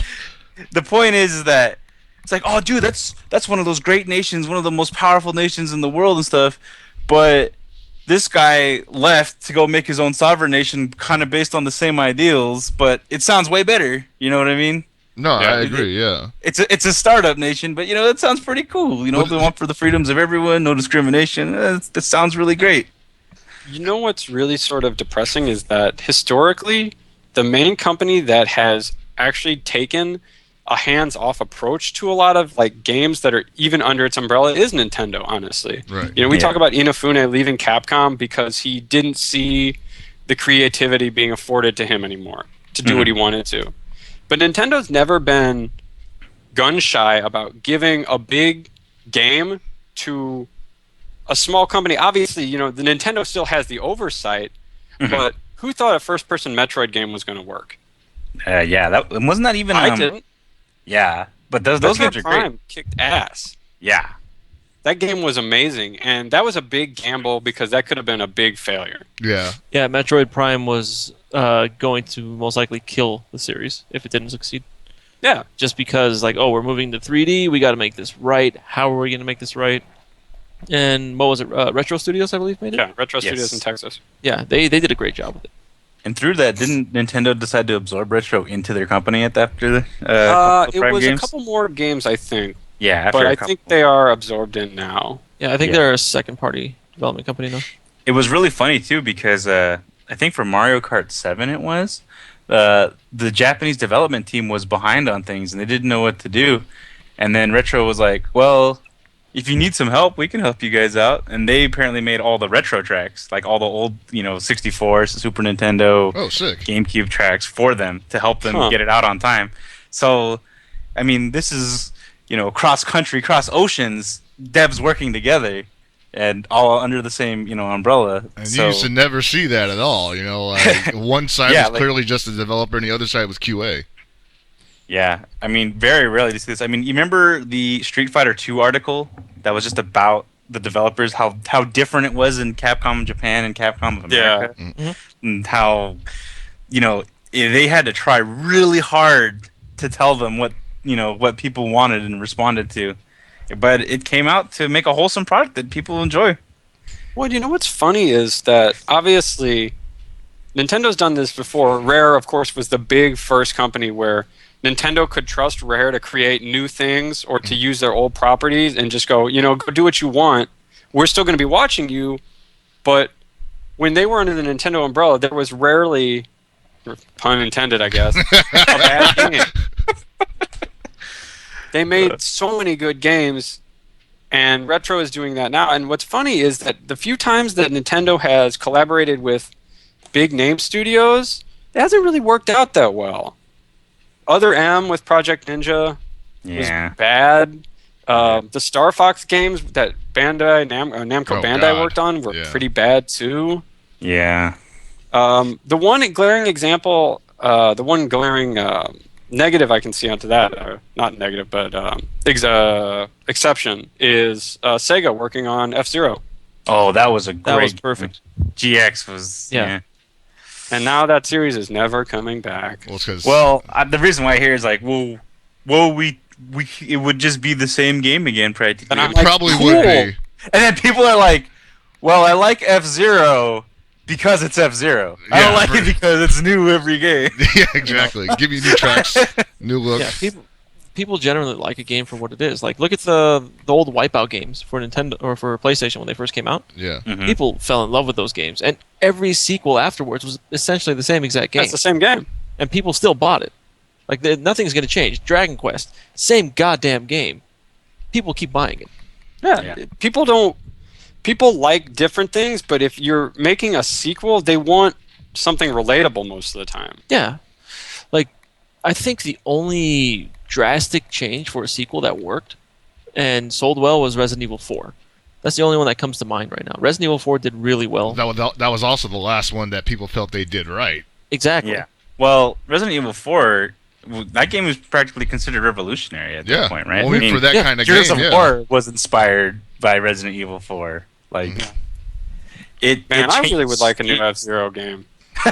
The point is that it's like, oh, dude, that's one of those great nations, one of the most powerful nations in the world and stuff, but this guy left to go make his own sovereign nation kind of based on the same ideals, but it sounds way better. You know what I mean? No, I agree, yeah. It's a startup nation, but, it sounds pretty cool. They want for the freedoms of everyone, no discrimination. That sounds really great. You know what's really sort of depressing is that historically, the main company that has actually taken a hands-off approach to a lot of games that are even under its umbrella is Nintendo, honestly. Right. We talk about Inafune leaving Capcom because he didn't see the creativity being afforded to him anymore to do what he wanted to. But Nintendo's never been gun-shy about giving a big game to a small company. Obviously, the Nintendo still has the oversight, but who thought a first-person Metroid game was going to work? Yeah, wasn't that even... I didn't. Yeah, but those games are Prime great. kicked ass. Yeah. That game was amazing, and that was a big gamble because that could have been a big failure. Yeah. Yeah, Metroid Prime was going to most likely kill the series if it didn't succeed. Yeah. Just because, we're moving to 3D, we got to make this right. How are we going to make this right? And what was it? Retro Studios, I believe, made it? Yeah, Retro Studios in Texas. Yeah, they did a great job with it. And through that, didn't Nintendo decide to absorb Retro into their company after the it was games? a couple more games, I think. Yeah, after but a I couple. think they are absorbed in now. Yeah, I think they're a second-party development company now. It was really funny, too, because I think for Mario Kart 7 it was, the Japanese development team was behind on things, and they didn't know what to do. And then Retro was like, well, if you need some help, we can help you guys out. And they apparently made all the retro tracks, all the old, 64, Super Nintendo, GameCube tracks for them to help them get it out on time. So, I mean, this is, cross-country, cross-oceans, devs working together, and all under the same, umbrella. And you used to never see that at all, one side was clearly just the developer and the other side was QA. Yeah, I mean, very rarely do you see this. I mean, you remember the Street Fighter 2 article that was just about the developers, how different it was in Capcom Japan and Capcom of America? Yeah. Mm-hmm. And how, they had to try really hard to tell them what people wanted and responded to. But it came out to make a wholesome product that people enjoy. Well, what's funny is that, obviously, Nintendo's done this before. Rare, of course, was the big first company where Nintendo could trust Rare to create new things or to use their old properties and just go, go do what you want. We're still going to be watching you. But when they were under the Nintendo umbrella, there was rarely, pun intended, I guess, a bad game. They made so many good games, and Retro is doing that now. And what's funny is that the few times that Nintendo has collaborated with big name studios, it hasn't really worked out that well. Other M with Project Ninja was bad. The Star Fox games that Namco Bandai worked on were pretty bad too. Yeah. The one glaring example, the one glaring negative I can see onto that, not negative, but exception is Sega working on F-Zero. Oh, that was a great. That was perfect. GX was And now that series is never coming back. Well, it's 'cause- the reason why I hear is like, it would just be the same game again, practically. And I'm it like, probably cool. would be. And then people are like, well, I like F-Zero because it's F-Zero. I Yeah, don't like it because it's new every game. Yeah, exactly. Give you new tracks, new looks. Yeah, people generally like a game for what it is. Like, look at the old Wipeout games for Nintendo or for PlayStation when they first came out. Yeah. Mhm. People fell in love with those games, and every sequel afterwards was essentially the same exact game, That's the same game. and people still bought it. Like, nothing's going to change. Dragon Quest, same goddamn game. People keep buying it. Yeah. People like different things, but if you're making a sequel, they want something relatable most of the time. Yeah. Like, I think the only drastic change for a sequel that worked and sold well was Resident Evil 4. That's the only one that comes to mind right now. Resident Evil 4 did really well. That was also the last one that people felt they did right. Exactly. Yeah. Well, Resident Evil 4, that game was practically considered revolutionary at that point, right? Only for that yeah, kind of Gears game. of Yeah. War was inspired by Resident Evil 4. Like, Man, I really changed- would like a new F-Zero game.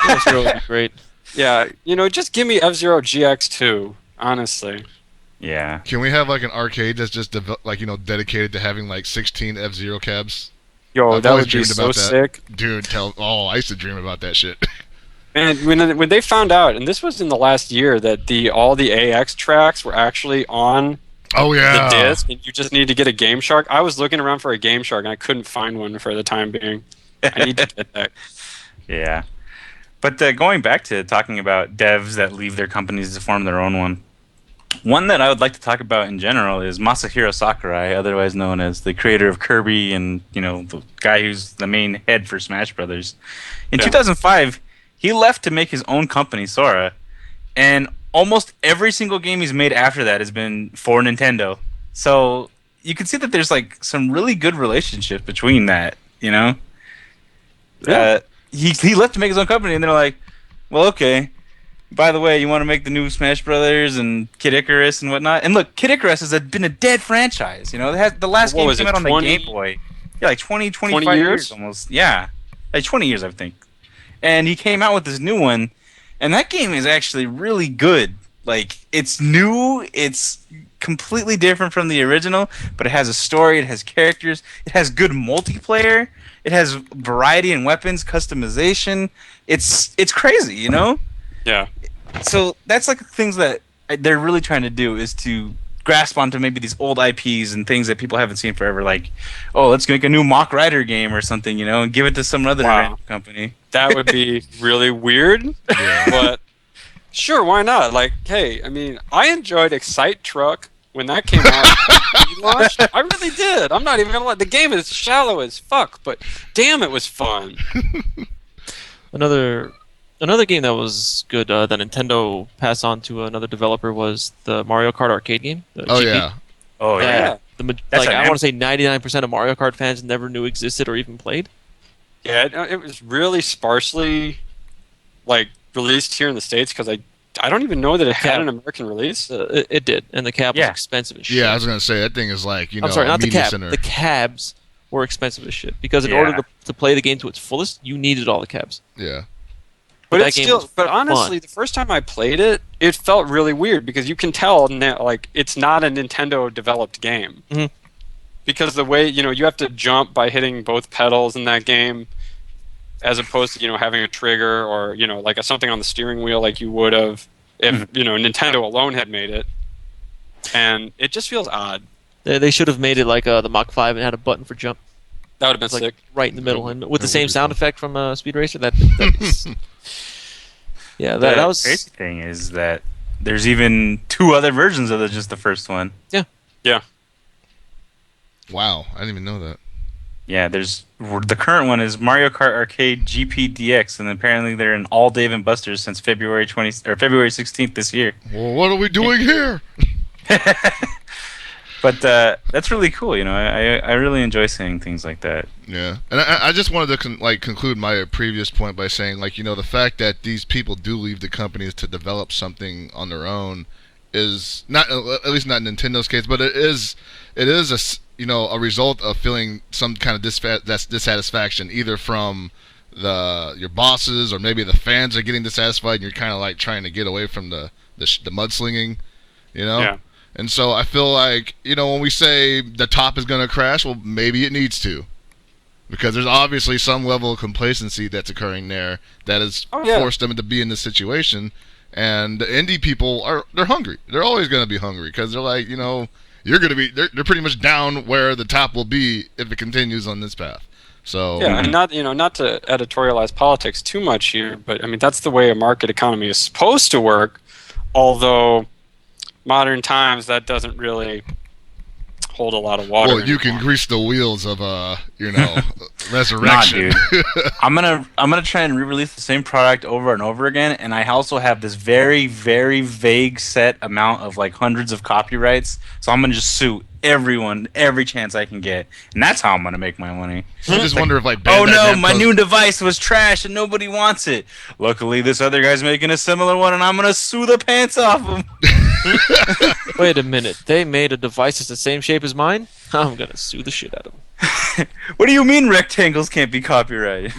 That's really great. Yeah, just give me F-Zero GX2, honestly. Yeah. Can we have like an arcade that's just dedicated to having like 16 F-Zero cabs? Yo, I've that always would be dreamed so about that. sick. Dude, I used to dream about that shit. And when they found out, and this was in the last year, that all the AX tracks were actually on Oh yeah. the disc, and you just need to get a Game Shark. I was looking around for a Game Shark, and I couldn't find one for the time being. I need to get that. Yeah. But going back to talking about devs that leave their companies to form their own one that I would like to talk about in general is Masahiro Sakurai, otherwise known as the creator of Kirby and, the guy who's the main head for Smash Brothers. In 2005, he left to make his own company, Sora, and almost every single game he's made after that has been for Nintendo. So you can see that there's like some really good relationship between that, Yeah. He left to make his own company, and they're like, well, okay. By the way, you want to make the new Smash Brothers and Kid Icarus and whatnot? And look, Kid Icarus has been a dead franchise. The last What game was came it, out on the 20? Game Boy. Yeah, like 25 years? years almost. Yeah, like 20 years, I think. And he came out with this new one, and that game is actually really good. Like, it's new, it's completely different from the original, but it has a story, it has characters, it has good multiplayer, it has variety in weapons, customization. It's crazy, Yeah. So that's like things that they're really trying to do is to grasp onto maybe these old IPs and things that people haven't seen forever. Like, oh, let's make a new Mach Rider game or something, and give it to some other Wow. random company. That would be really weird, but sure, why not? Like, hey, I mean, I enjoyed Excite Truck when that came out. Launched. I really did. I'm not even gonna lie. The game is shallow as fuck, but damn, it was fun. Another game that was good that Nintendo passed on to another developer was the Mario Kart arcade game. the Oh GP. yeah. Oh yeah. That's I an want to say 99% of Mario Kart fans never knew existed or even played. Yeah, it was really sparsely, released here in the States because I don't even know that it had an American release. It did, and the cab was Yeah. expensive as shit. Yeah, I was gonna say that thing is like I'm sorry, a not the media cab. center. The cabs were expensive as shit because in Yeah. order to play the game to its fullest, you needed all the cabs. Yeah. But that it's game still, was but honestly, fun. the first time I played it, it felt really weird because you can tell it's not a Nintendo developed game. Mhm. Because the way you have to jump by hitting both pedals in that game, as opposed to having a trigger or something on the steering wheel like you would have if Nintendo alone had made it, and it just feels odd. They should have made it like the Mach 5 and had a button for jump, That would have been like sick. right in the middle, and with the That same would be sound fun. effect from Speed Racer. That is, yeah, The that was crazy thing is that there's even 2 other versions of just the first one. Wow, I didn't even know that. Yeah, the current one is Mario Kart Arcade GP DX, and apparently they're in all Dave and Buster's since February 16th this year. Well, what are we doing here? But that's really cool. I really enjoy seeing things like that. Yeah, and I just wanted to conclude my previous point by saying the fact that these people do leave the companies to develop something on their own is not, at least not in Nintendo's case, but it is a result of feeling some kind of dissatisfaction either from your bosses or maybe the fans are getting dissatisfied, and you're kind of like trying to get away from the mudslinging, you know. Yeah. And so I feel like, you know, when we say the top is going to crash, well, maybe it needs to. Because there's obviously some level of complacency that's occurring there that has forced them to be in this situation. And the indie people they're hungry. They're always going to be hungry because they're like, you know, they're pretty much down where the top will be if it continues on this path. So yeah, and not to editorialize politics too much here, but I mean that's the way a market economy is supposed to work. Although modern times that doesn't really hold a lot of water. Well, you can grease the wheels of resurrection. Nah, dude. I'm gonna try and re-release the same product over and over again, and I also have this very, very vague set amount of like hundreds of copyrights. So I'm gonna just sue everyone every chance I can get, and that's how I'm gonna make my money. I just wonder if like oh Bandai no, Namco's- my new device was trash and nobody wants it. Luckily, this other guy's making a similar one, and I'm gonna sue the pants off him. Wait a minute. They made a device that's the same shape as mine? I'm going to sue the shit out of them. What do you mean rectangles can't be copyrighted?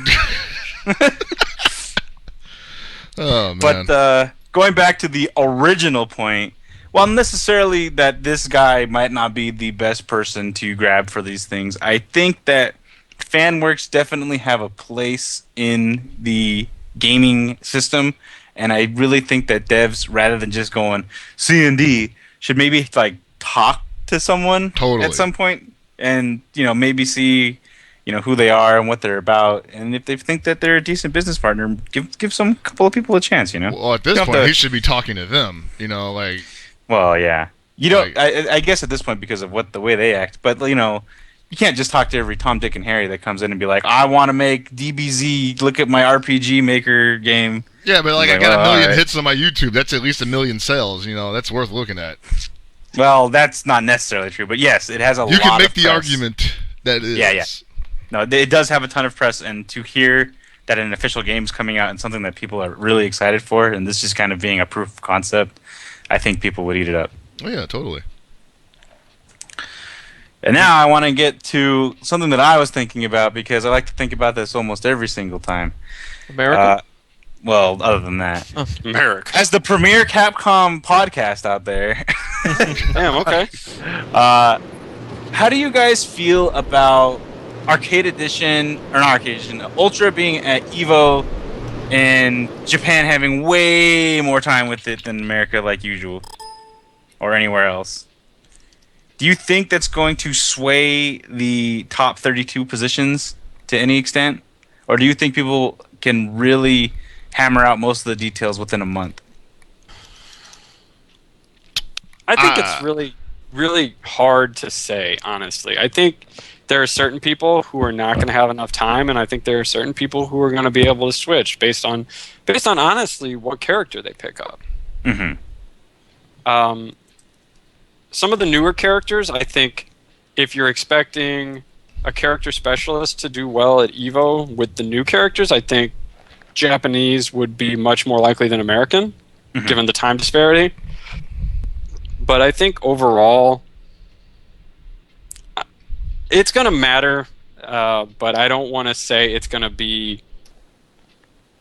Oh man. But going back to the original point, while necessarily that this guy might not be the best person to grab for these things, I think that fanworks definitely have a place in the gaming system. And I really think that devs, rather than just going C&D, should maybe like talk to someone at some point, and maybe see who they are and what they're about, and if they think that they're a decent business partner, give some couple of people a chance. Well, at this point, he should be talking to them. Like. Well, yeah. I guess at this point because of the way they act, but you can't just talk to every Tom, Dick, and Harry that comes in and be like, I want to make DBZ. Look at my RPG Maker game. Yeah, but I got a million hits on my YouTube. That's at least 1 million sales. That's worth looking at. Well, that's not necessarily true, but yes, it has a lot of press. You can make the argument that is. Yeah. No, it does have a ton of press, and to hear that an official game's coming out and something that people are really excited for, and this just kind of being a proof of concept, I think people would eat it up. Oh, yeah, totally. And now I want to get to something that I was thinking about, because I like to think about this almost every single time. America? Well, other than that. Oh. America. As the premier Capcom podcast out there. Damn, okay. How do you guys feel about Arcade Edition, or not Arcade Edition, Ultra being at EVO, and Japan having way more time with it than America like usual? Or anywhere else? Do you think that's going to sway the top 32 positions to any extent? Or do you think people can really hammer out most of the details within a month? I think it's really, really hard to say, honestly. I think there are certain people who are not going to have enough time, and I think there are certain people who are going to be able to switch based on honestly what character they pick up. Mm-hmm. Some of the newer characters, I think, if you're expecting a character specialist to do well at EVO with the new characters, I think Japanese would be much more likely than American, given the time disparity. But I think overall, it's going to matter, but I don't want to say it's going to be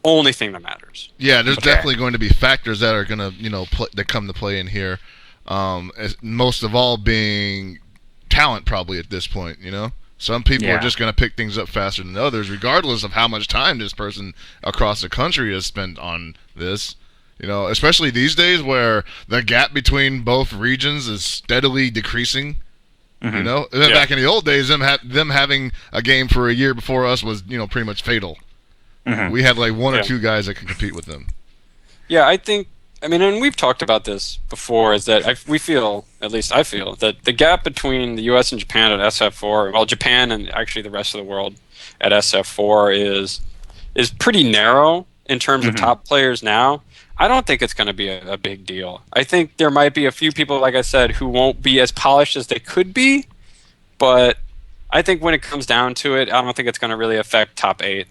only thing that matters. Yeah, there's definitely going to be factors that are going to, that come to play in here. Most of all being talent probably at this point, Some people are just going to pick things up faster than others, regardless of how much time this person across the country has spent on this. Especially these days where the gap between both regions is steadily decreasing. Back in the old days, them having a game for a year before us was, pretty much fatal. We had like one or two guys that could compete with them. Yeah, and we've talked about this before, is that at least I feel, that the gap between the US and Japan at SF4, well, Japan and actually the rest of the world at SF4 is pretty narrow in terms of top players now. I don't think it's going to be a big deal. I think there might be a few people, like I said, who won't be as polished as they could be, but I think when it comes down to it, I don't think it's going to really affect top 8.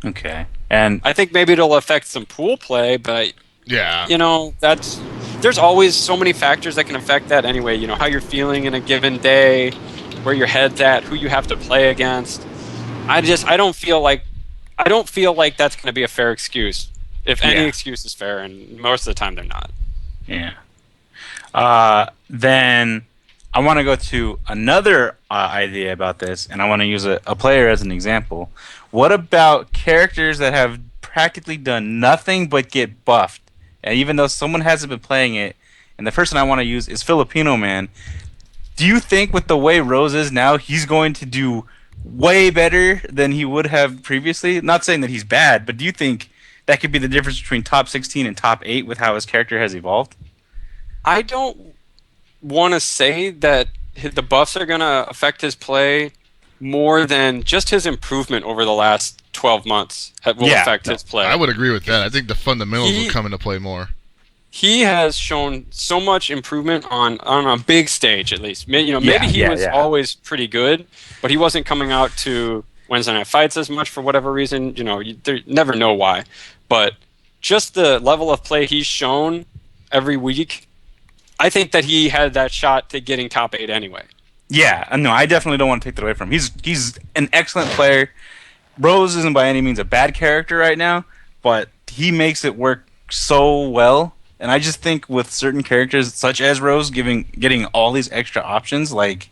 Okay. And I think maybe it'll affect some pool play, but yeah, there's always so many factors that can affect that anyway. How you're feeling in a given day, where your head's at, who you have to play against. I don't feel like I don't feel like that's going to be a fair excuse. If any Yeah. excuse is fair, and most of the time they're not. Yeah. Then I want to go to another idea about this, and I want to use a player as an example. What about characters that have practically done nothing but get buffed? And even though someone hasn't been playing it, and the person I want to use is Filipino Man, do you think with the way Rose is now, he's going to do way better than he would have previously? Not saying that he's bad, but do you think that could be the difference between top 16 and top 8 with how his character has evolved? I don't want to say that the buffs are going to affect his play more than just his improvement over the last 12 months will affect his play. I would agree with that. I think the fundamentals He- will come into play more. He has shown so much improvement on a big stage, at least. Maybe he was always pretty good, but he wasn't coming out to Wednesday Night Fights as much for whatever reason. You never know why. But just the level of play he's shown every week, I think that he had that shot to getting top 8 anyway. Yeah, no, I definitely don't want to take that away from him. He's an excellent player. Rose isn't by any means a bad character right now, but he makes it work so well. And I just think with certain characters, such as Rose, getting all these extra options, like,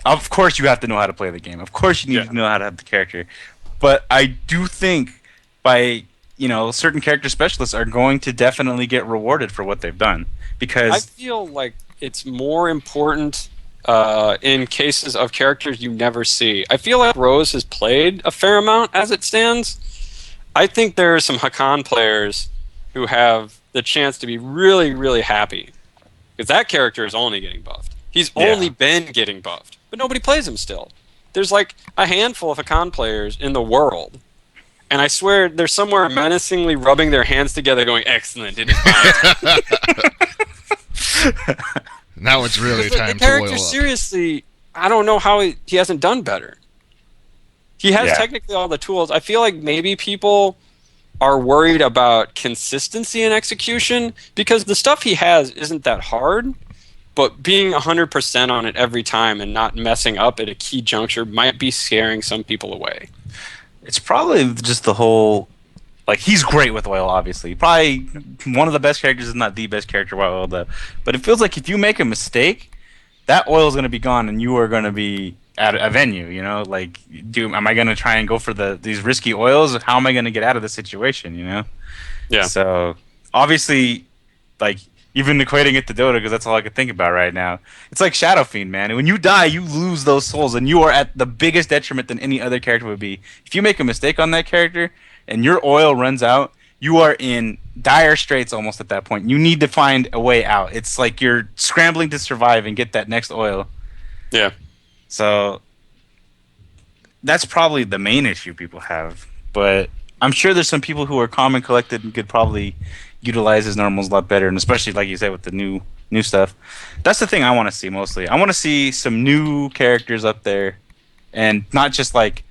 of course you have to know how to play the game. Of course you need to know how to have the character. But I do think by, certain character specialists are going to definitely get rewarded for what they've done. Because I feel like it's more important in cases of characters you never see. I feel like Rose has played a fair amount as it stands. I think there are some Hakan players who have the chance to be really, really happy. Because that character is only getting buffed. He's only been getting buffed. But nobody plays him still. There's like a handful of Hakan players in the world. And I swear they're somewhere menacingly rubbing their hands together going, excellent, it is mine. Now it's really time the to character, oil up. seriously, I don't know how he hasn't done better. He has technically all the tools. I feel like maybe people are worried about consistency in execution because the stuff he has isn't that hard, but being 100% on it every time and not messing up at a key juncture might be scaring some people away. it's probably just the whole, like, he's great with oil, obviously. Probably one of the best characters, if not the best character while oiled up. But it feels like if you make a mistake, that oil is going to be gone and you are going to be at a venue, Like, am I going to try and go for these risky oils? How am I going to get out of the situation, Yeah. So, obviously, like, even equating it to Dota, because that's all I could think about right now. It's like Shadow Fiend, man. When you die, you lose those souls, and you are at the biggest detriment than any other character would be. If you make a mistake on that character, and your oil runs out, you are in dire straits almost at that point. You need to find a way out. It's like you're scrambling to survive and get that next oil. Yeah. So that's probably the main issue people have. But I'm sure there's some people who are calm and collected and could probably utilize his normals a lot better, and especially like you said with the new stuff. That's the thing I want to see mostly. I want to see some new characters up there, and not just like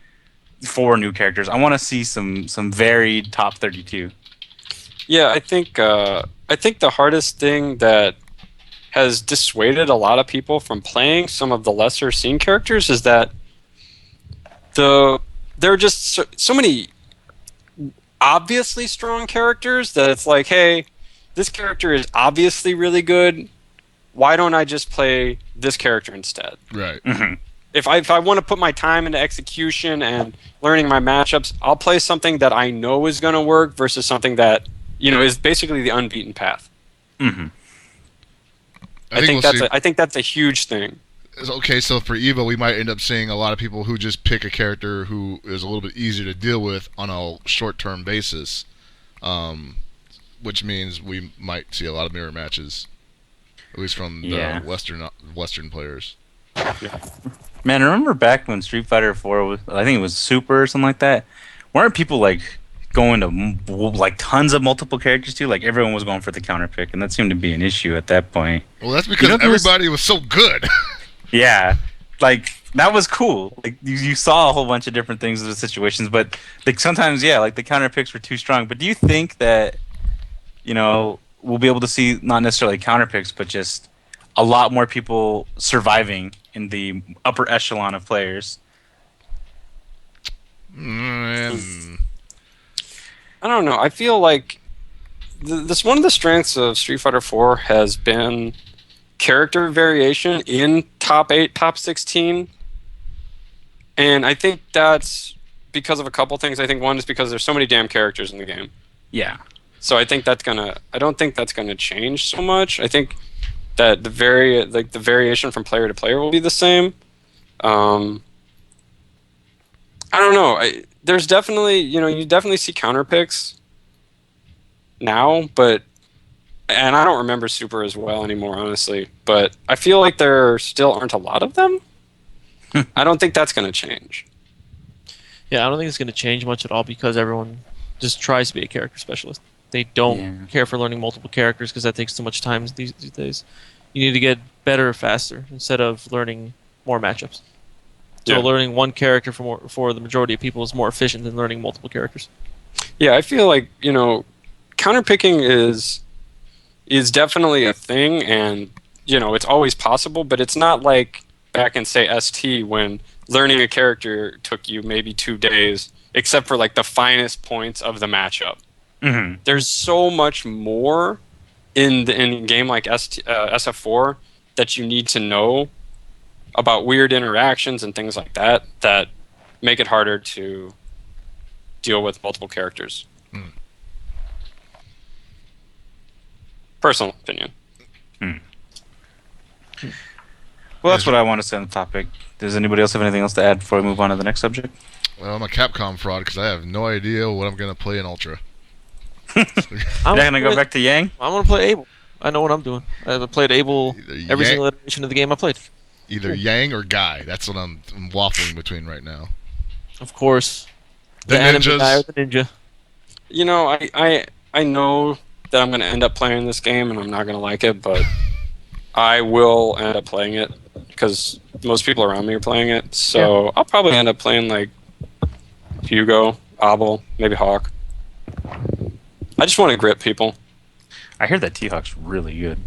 4 new characters. I want to see some varied top 32. Yeah, I think the hardest thing that has dissuaded a lot of people from playing some of the lesser seen characters is that there are just so many obviously strong characters that it's like, hey, this character is obviously really good. Why don't I just play this character instead? Right. Mm-hmm. If I want to put my time into execution and learning my matchups, I'll play something that I know is going to work versus something that is basically the unbeaten path. Mm-hmm. I think that's a huge thing. Okay, so for EVO, we might end up seeing a lot of people who just pick a character who is a little bit easier to deal with on a short-term basis, which means we might see a lot of mirror matches, at least from the Western players. Man, remember back when Street Fighter 4 was, I think it was Super or something like that? Weren't people like going to like tons of multiple characters too? Like everyone was going for the counter pick, and that seemed to be an issue at that point. Well, that's because everybody was so good. Yeah, like that was cool. Like you saw a whole bunch of different things in the situations, but like sometimes, like the counter picks were too strong. But do you think that we'll be able to see not necessarily counter picks, but just a lot more people surviving in the upper echelon of players? I don't know. I feel like this one of the strengths of Street Fighter 4 has been character variation in top 8, top 16. And I think that's because of a couple things. I think one is because there's so many damn characters in the game. Yeah. So I think I don't think that's gonna change so much. I think that the variation from player to player will be the same. I don't know. There's definitely, you definitely see counter picks now, and I don't remember Super as well anymore, honestly. But I feel like there still aren't a lot of them. I don't think that's going to change. Yeah, I don't think it's going to change much at all because everyone just tries to be a character specialist. They don't care for learning multiple characters because that takes too much time these days. You need to get better faster instead of learning more matchups. So learning one character for the majority of people is more efficient than learning multiple characters. Yeah, I feel like, counterpicking is definitely a thing, and, it's always possible, but it's not like back in, say, ST when learning a character took you maybe 2 days, except for, like, the finest points of the matchup. Mm-hmm. There's so much more in a game like SF4 that you need to know about weird interactions and things like that make it harder to deal with multiple characters. Personal opinion. Well, that's what I want to say on the topic. Does anybody else have anything else to add before we move on to the next subject? Well, I'm a Capcom fraud because I have no idea what I'm going to play in Ultra. I'm Going to go back to Yang? I'm going to play Abel. I know what I'm doing. I've played Abel every single iteration of the game I played. Either Yang or Guy. That's what I'm waffling between right now. Of course. The anime ninjas. guy or the ninja. I know that I'm going to end up playing this game and I'm not going to like it, but I will end up playing it because most people around me are playing it. So I'll probably end up playing like Hugo, Abel, maybe Hawk. I just want to grip people. I hear that T-Hawk's really good.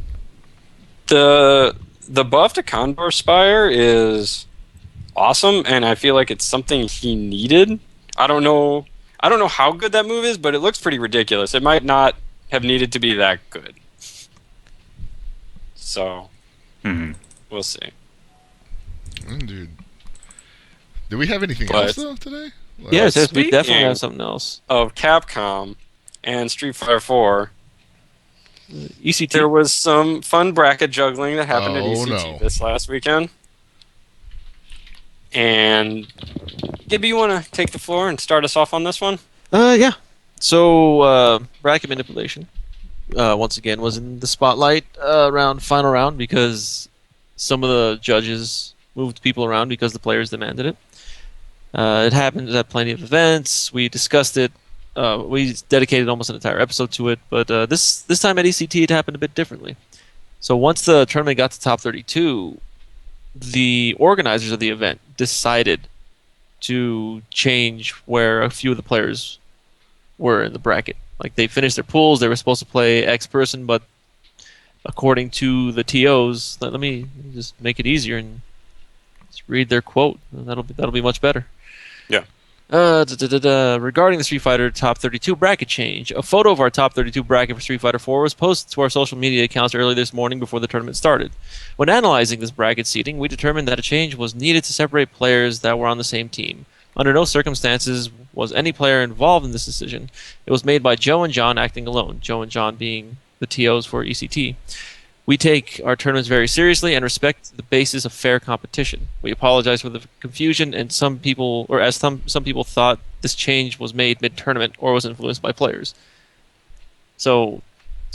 The buff to Condor Spire is awesome, and I feel like it's something he needed. I don't know how good that move is, but it looks pretty ridiculous. It might not have needed to be that good. So, we'll see. Dude. Do we have anything else, though, today? Yes, we Speaking definitely have something else. Of Capcom and Street Fighter 4, ECT. there was some fun bracket juggling that happened at ECT this last weekend. And Gibby, you want to take the floor and start us off on this one? Yeah. So, bracket manipulation, once again, was in the spotlight final round because some of the judges moved people around because the players demanded it. It happened at plenty of events. We discussed it. We dedicated almost an entire episode to it, but this time at ECT it happened a bit differently. So once the tournament got to top 32, the organizers of the event decided to change where a few of the players were in the bracket. Like they finished their pools, they were supposed to play X person, but according to the TOs, let me just make it easier and just read their quote. That'll be much better. Yeah. Regarding the Street Fighter Top 32 bracket change, a photo of our Top 32 bracket for Street Fighter 4 was posted to our social media accounts early this morning before the tournament started. When analyzing this bracket seating, we determined that a change was needed to separate players that were on the same team. Under no circumstances was any player involved in this decision. It was made by Joe and John acting alone, Joe and John being the TOs for ECT. We take our tournaments very seriously and respect the basis of fair competition. We apologize for the confusion, and some people thought this change was made mid-tournament or was influenced by players. So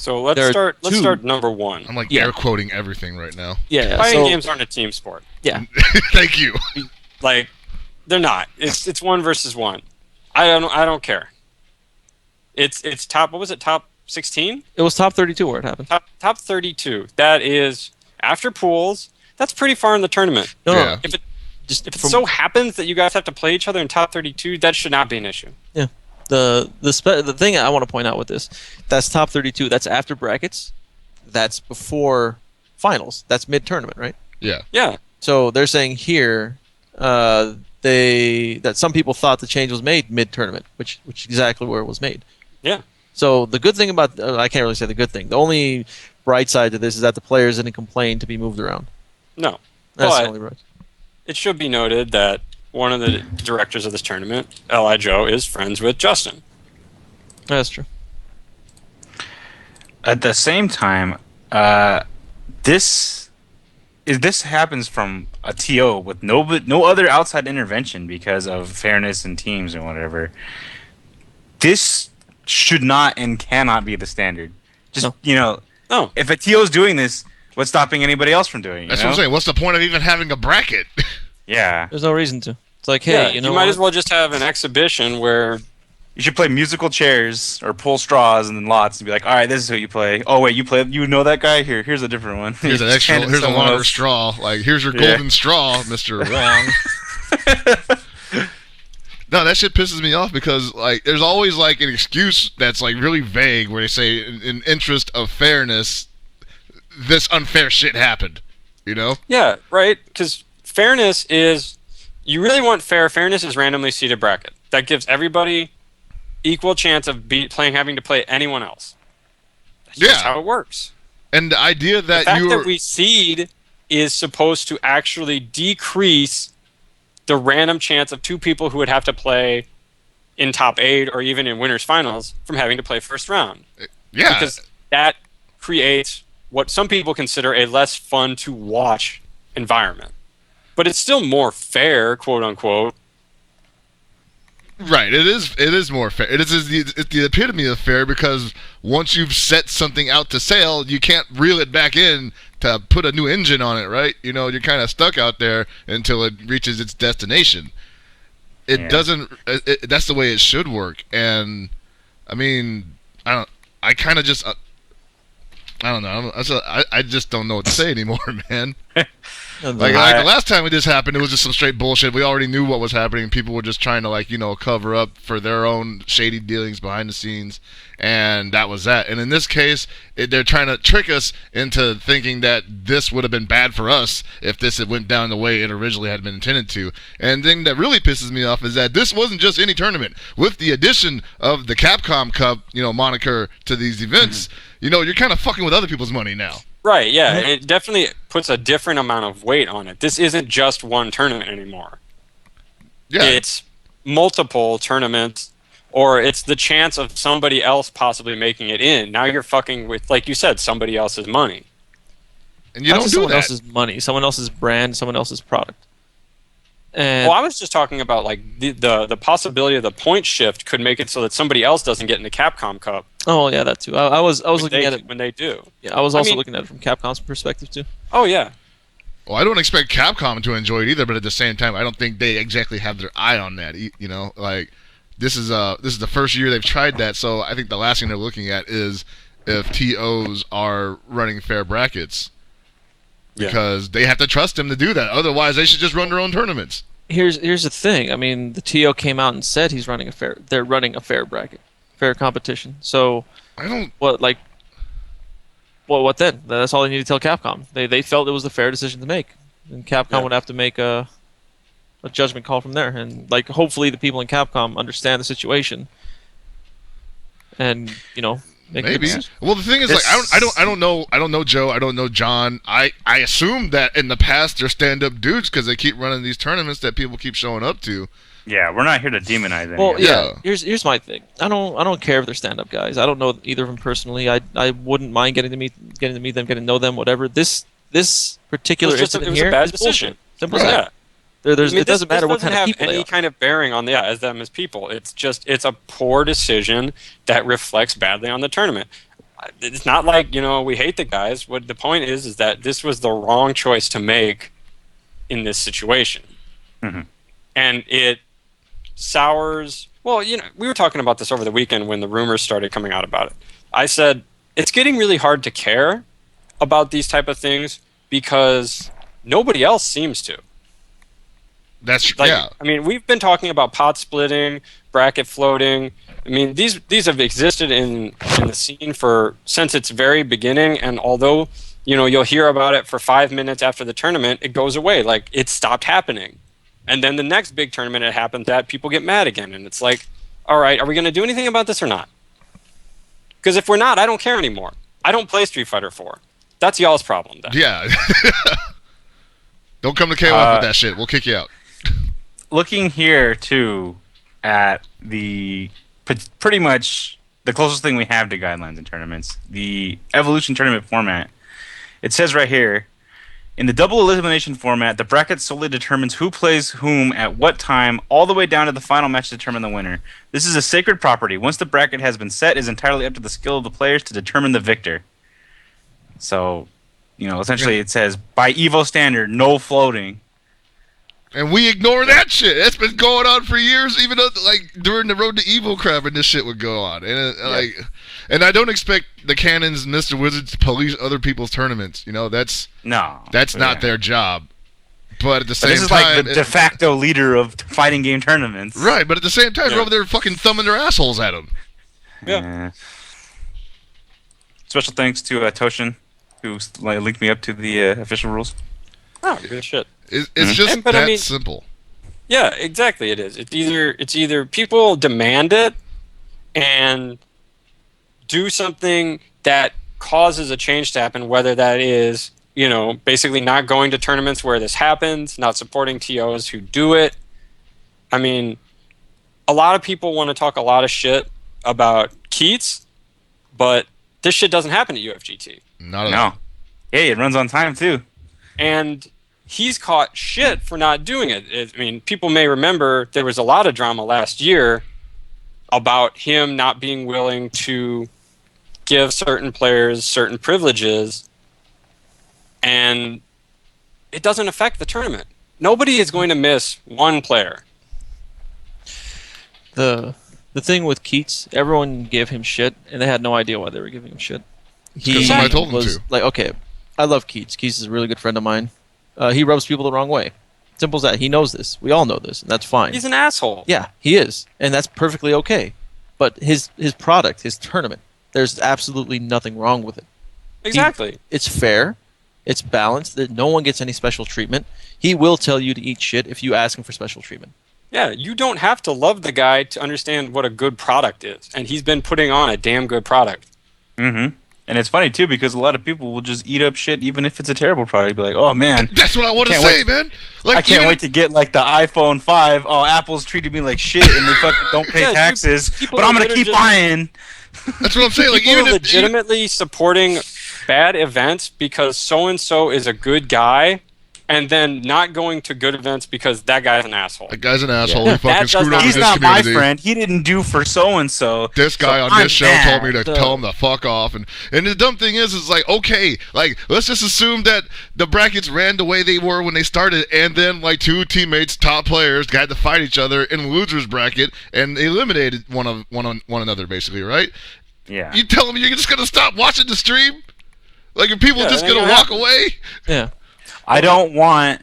let's start number one. I'm air quoting everything right now. Yeah, Fighting games aren't a team sport. Yeah. Thank you. Like, they're not. It's 1 versus 1. I don't care. It's top. What was it? Top 16? It was top 32 where it happened. Top 32. That is after pools. That's pretty far in the tournament. No. If it so happens that you guys have to play each other in top 32, that should not be an issue. Yeah. The thing I want to point out with this, that's top 32. That's after brackets. That's before finals. That's mid-tournament, right? Yeah. Yeah. So they're saying here, some people thought the change was made mid-tournament, which is exactly where it was made. Yeah. So the good thing about I can't really say the good thing. The only bright side to this is that the players didn't complain to be moved around. No. That's But the only bright. it should be noted that one of the directors of this tournament, L.I. Joe, is friends with Justin. That's true. At the same time, this happens from a TO with no other outside intervention because of fairness in teams and whatever. This should not and cannot be the standard. Just No. if a TO is doing this, what's stopping anybody else from doing it? That's what I'm saying. What's the point of even having a bracket? Yeah. There's no reason to. It's like, hey, You know might what? as well just have an exhibition where You should play musical chairs or pull straws and then lots and be like, all right, this is who you play. Oh wait, you know that guy? Here's a different one. Here's an extra. Here's a longer straw. Like, here's your golden straw, Mr. Wong. No, that shit pisses me off because like there's always like an excuse that's like really vague where they say in interest of fairness, this unfair shit happened. You know? Yeah, right. Because fairness is, you really want fairness is randomly seeded bracket. That gives everybody equal chance of having to play anyone else. That's just how it works. And the idea that the fact that we seed is supposed to actually decrease the random chance of two people who would have to play in top 8 or even in winners finals from having to play first round. Yeah. Because that creates what some people consider a less fun to watch environment. But it's still more fair, quote unquote. Right, it is more fair. It's the epitome of fair because once you've set something out to sail, you can't reel it back in to put a new engine on it, right? You know, you're kind of stuck out there until it reaches its destination. It doesn't. That's the way it should work. And I mean, I don't know. I just don't know what to say anymore, man. Like the last time this happened, it was just some straight bullshit. We already knew what was happening. People were just trying to cover up for their own shady dealings behind the scenes, and that was that. And in this case, they're trying to trick us into thinking that this would have been bad for us if this had went down the way it originally had been intended to. And the thing that really pisses me off is that this wasn't just any tournament. With the addition of the Capcom Cup, moniker to these events, you're kind of fucking with other people's money now. Right, yeah. And it definitely puts a different amount of weight on it. This isn't just one tournament anymore. Yeah. It's multiple tournaments, or it's the chance of somebody else possibly making it in. Now you're fucking with, like you said, somebody else's money. And you don't do someone that. else's money, someone else's brand, someone else's product. And Well, I was just talking about like the possibility of the point shift could make it so that somebody else doesn't get in the Capcom Cup. oh yeah, that too. I was looking at it. When they do. Yeah, I was also looking at it from Capcom's perspective too. Oh yeah. Well, I don't expect Capcom to enjoy it either, but at the same time, I don't think they exactly have their eye on that. Like this is the first year they've tried that, so I think the last thing they're looking at is if TOs are running fair brackets. Because they have to trust them to do that. Otherwise, they should just run their own tournaments. Here's the thing. I mean, the TO came out and said they're running a fair bracket, fair competition. So I don't. What then? That's all they need to tell Capcom. They felt it was the fair decision to make, and Capcom would have to make a judgment call from there. And hopefully the people in Capcom understand the situation, and make Maybe. Well, the thing is, I don't know Joe. I don't know John. I assume that in the past they're stand-up dudes because they keep running these tournaments that people keep showing up to. Yeah, we're not here to demonize them. Well, yeah. Here's my thing. I don't care if they're stand-up guys. I don't know either of them personally. I wouldn't mind getting to meet them, getting to know them, whatever. This particular incident here a bad is decision. bullshit. Simple as that. It doesn't matter what kind of people they are. Any kind of bearing on as them as people. It's a poor decision that reflects badly on the tournament. It's not like we hate the guys. What the point is that this was the wrong choice to make in this situation, and it sours. Well, we were talking about this over the weekend when the rumors started coming out about it. I said it's getting really hard to care about these type of things because nobody else seems to. That's yeah. I mean, we've been talking about pot splitting, bracket floating. I mean, these have existed in the scene since its very beginning. And although you'll hear about it for 5 minutes after the tournament, it goes away. Like it stopped happening. And then the next big tournament it happens at, people get mad again. And it's like, all right, are we going to do anything about this or not? Because if we're not, I don't care anymore. I don't play Street Fighter 4. That's y'all's problem then. Yeah. Don't come to KOF with that shit. We'll kick you out. Looking here, too, at the pretty much the closest thing we have to guidelines in tournaments, the Evolution tournament format. It says right here, in the double elimination format, the bracket solely determines who plays whom at what time, all the way down to the final match to determine the winner. This is a sacred property. Once the bracket has been set, it is entirely up to the skill of the players to determine the victor. So, essentially it says, by EVO standard, no floating. And we ignore that shit. That's been going on for years, even though, during the Road to Evil crap, and this shit would go on. And and I don't expect the Cannons and Mr. Wizards to police other people's tournaments. That's not their job. But at the same time, this is like the de facto leader of fighting game tournaments, right? But at the same time, they're over there fucking thumbing their assholes at them. Yeah. Special thanks to Toshin, who linked me up to the official rules. Oh, good shit. It's just that simple. Yeah, exactly. It is. It's either people demand it and do something that causes a change to happen, whether that is, basically not going to tournaments where this happens, not supporting TOs who do it. I mean, a lot of people want to talk a lot of shit about Keats, but this shit doesn't happen at UFGT. Not at all. Hey, it runs on time too. And he's caught shit for not doing it. I mean, people may remember there was a lot of drama last year about him not being willing to give certain players certain privileges, and it doesn't affect the tournament. Nobody is going to miss one player. The thing with Keats, everyone gave him shit, and they had no idea why they were giving him shit. Because somebody told him was to. like, okay, I love Keats. Keats is a really good friend of mine. He rubs people the wrong way. Simple as that. He knows this. We all know this, and that's fine. He's an asshole. Yeah, he is, and that's perfectly okay. But his product, his tournament, there's absolutely nothing wrong with it. Exactly. It's fair. It's balanced. That no one gets any special treatment. He will tell you to eat shit if you ask him for special treatment. Yeah, you don't have to love the guy to understand what a good product is, and he's been putting on a damn good product. Mm-hmm. And it's funny, too, because a lot of people will just eat up shit even if it's a terrible product. Be like, oh, man. That's what I want to say, man. I can't wait to get, the iPhone 5. Oh, Apple's treated me like shit, and they fucking don't pay taxes. But I'm going to keep buying. That's what I'm saying. People are legitimately supporting bad events because so-and-so is a good guy, and then not going to good events because that guy's an asshole. That guy's an asshole. He fucking screwed over He's this not community. my friend. He didn't do for so-and-so. This guy on this show told me to tell him to fuck off. And the dumb thing is okay, let's just assume that the brackets ran the way they were when they started, and then, two teammates, top players, had to fight each other in the loser's bracket, and they eliminated one another, basically, right? Yeah. You tell me you're just going to stop watching the stream? Are people just going to walk away? Yeah. I don't want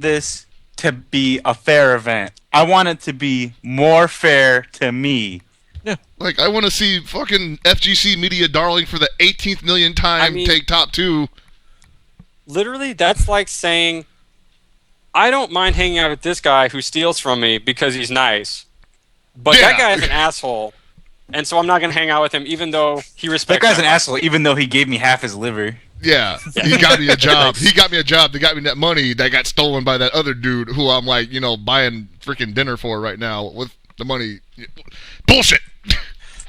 this to be a fair event. I want it to be more fair to me. Yeah. I want to see fucking FGC Media Darling for the 18th million time take top 2. Literally, that's like saying, I don't mind hanging out with this guy who steals from me because he's nice, but that guy's an asshole, and so I'm not going to hang out with him even though he respects That guy's an asshole even though he gave me half his liver. Yeah, he got me a job. He got me a job. They got me that money that got stolen by that other dude who I'm buying freaking dinner for right now with the money. Bullshit.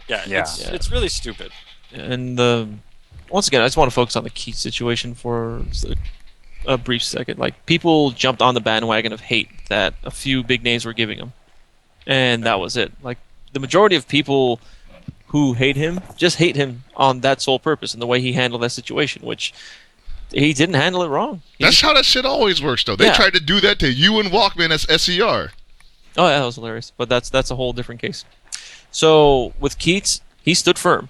Yeah. It's really stupid. And once again, I just want to focus on the Keats situation for a brief second. People jumped on the bandwagon of hate that a few big names were giving him, and that was it. The majority of people who hate him just hate him on that sole purpose and the way he handled that situation, which he didn't handle it wrong. That's how that shit always works, though. They tried to do that to you and Walkman as SCR. Oh, yeah, that was hilarious. But that's a whole different case. So with Keats, he stood firm.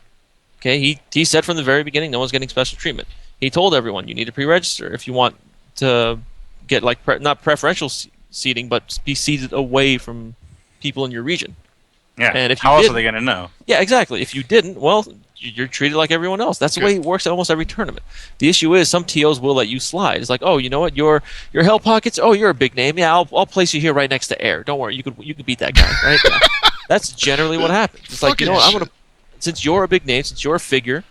Okay, he said from the very beginning no one's getting special treatment. He told everyone you need to pre-register if you want to get not preferential seating, but be seated away from people in your region. Yeah. And if how else are they going to know? Yeah, exactly. If you didn't, well, you're treated like everyone else. That's the way it works at almost every tournament. The issue is some TOs will let you slide. It's like, oh, you know what, your Hell Pockets. Oh, you're a big name. Yeah, I'll place you here right next to Air. Don't worry, you could beat that guy, right? Yeah. That's generally what happens. It's like, you know what, since you're a big name, since you're a figure,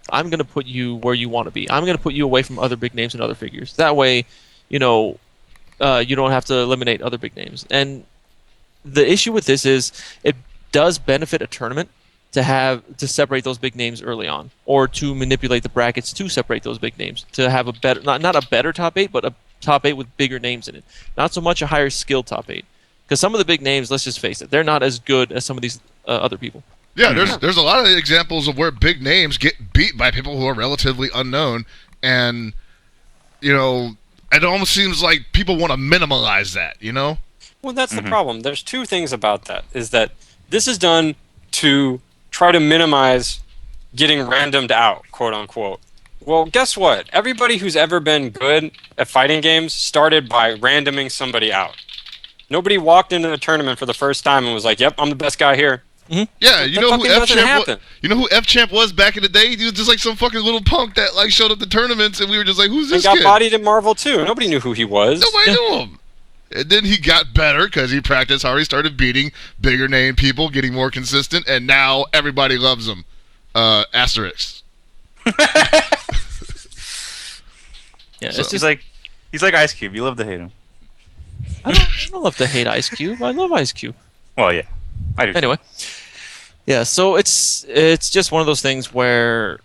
I'm gonna put you where you want to be. I'm gonna put you away from other big names and other figures. That way, you don't have to eliminate other big names. And the issue with this is it does benefit a tournament to separate those big names early on, or to manipulate the brackets to separate those big names, to have a better, not a better top 8, but a top 8 with bigger names in it. Not so much a higher skill top 8, because some of the big names, let's just face it, they're not as good as some of these other people. Yeah, there's a lot of examples of where big names get beat by people who are relatively unknown, and it almost seems like people want to minimalize that, Well, that's the problem. There's two things about that. Is that this is done to try to minimize getting randomed out, quote unquote. Well, guess what? Everybody who's ever been good at fighting games started by randoming somebody out. Nobody walked into the tournament for the first time and was like, "Yep, I'm the best guy here." Mm-hmm. Yeah, you know who F Champ was back in the day? He was just like some fucking little punk that like showed up to tournaments, and we were just like, "Who's this kid?" And got bodied at Marvel too. Nobody knew who he was. Nobody knew him. And then he got better because he practiced hard. He started beating bigger name people, getting more consistent, and now everybody loves him. Asterisk. Yeah, so he's like Ice Cube. You love to hate him. I don't love to hate Ice Cube. I love Ice Cube. Well, yeah, I do. Anyway, yeah. So it's just one of those things where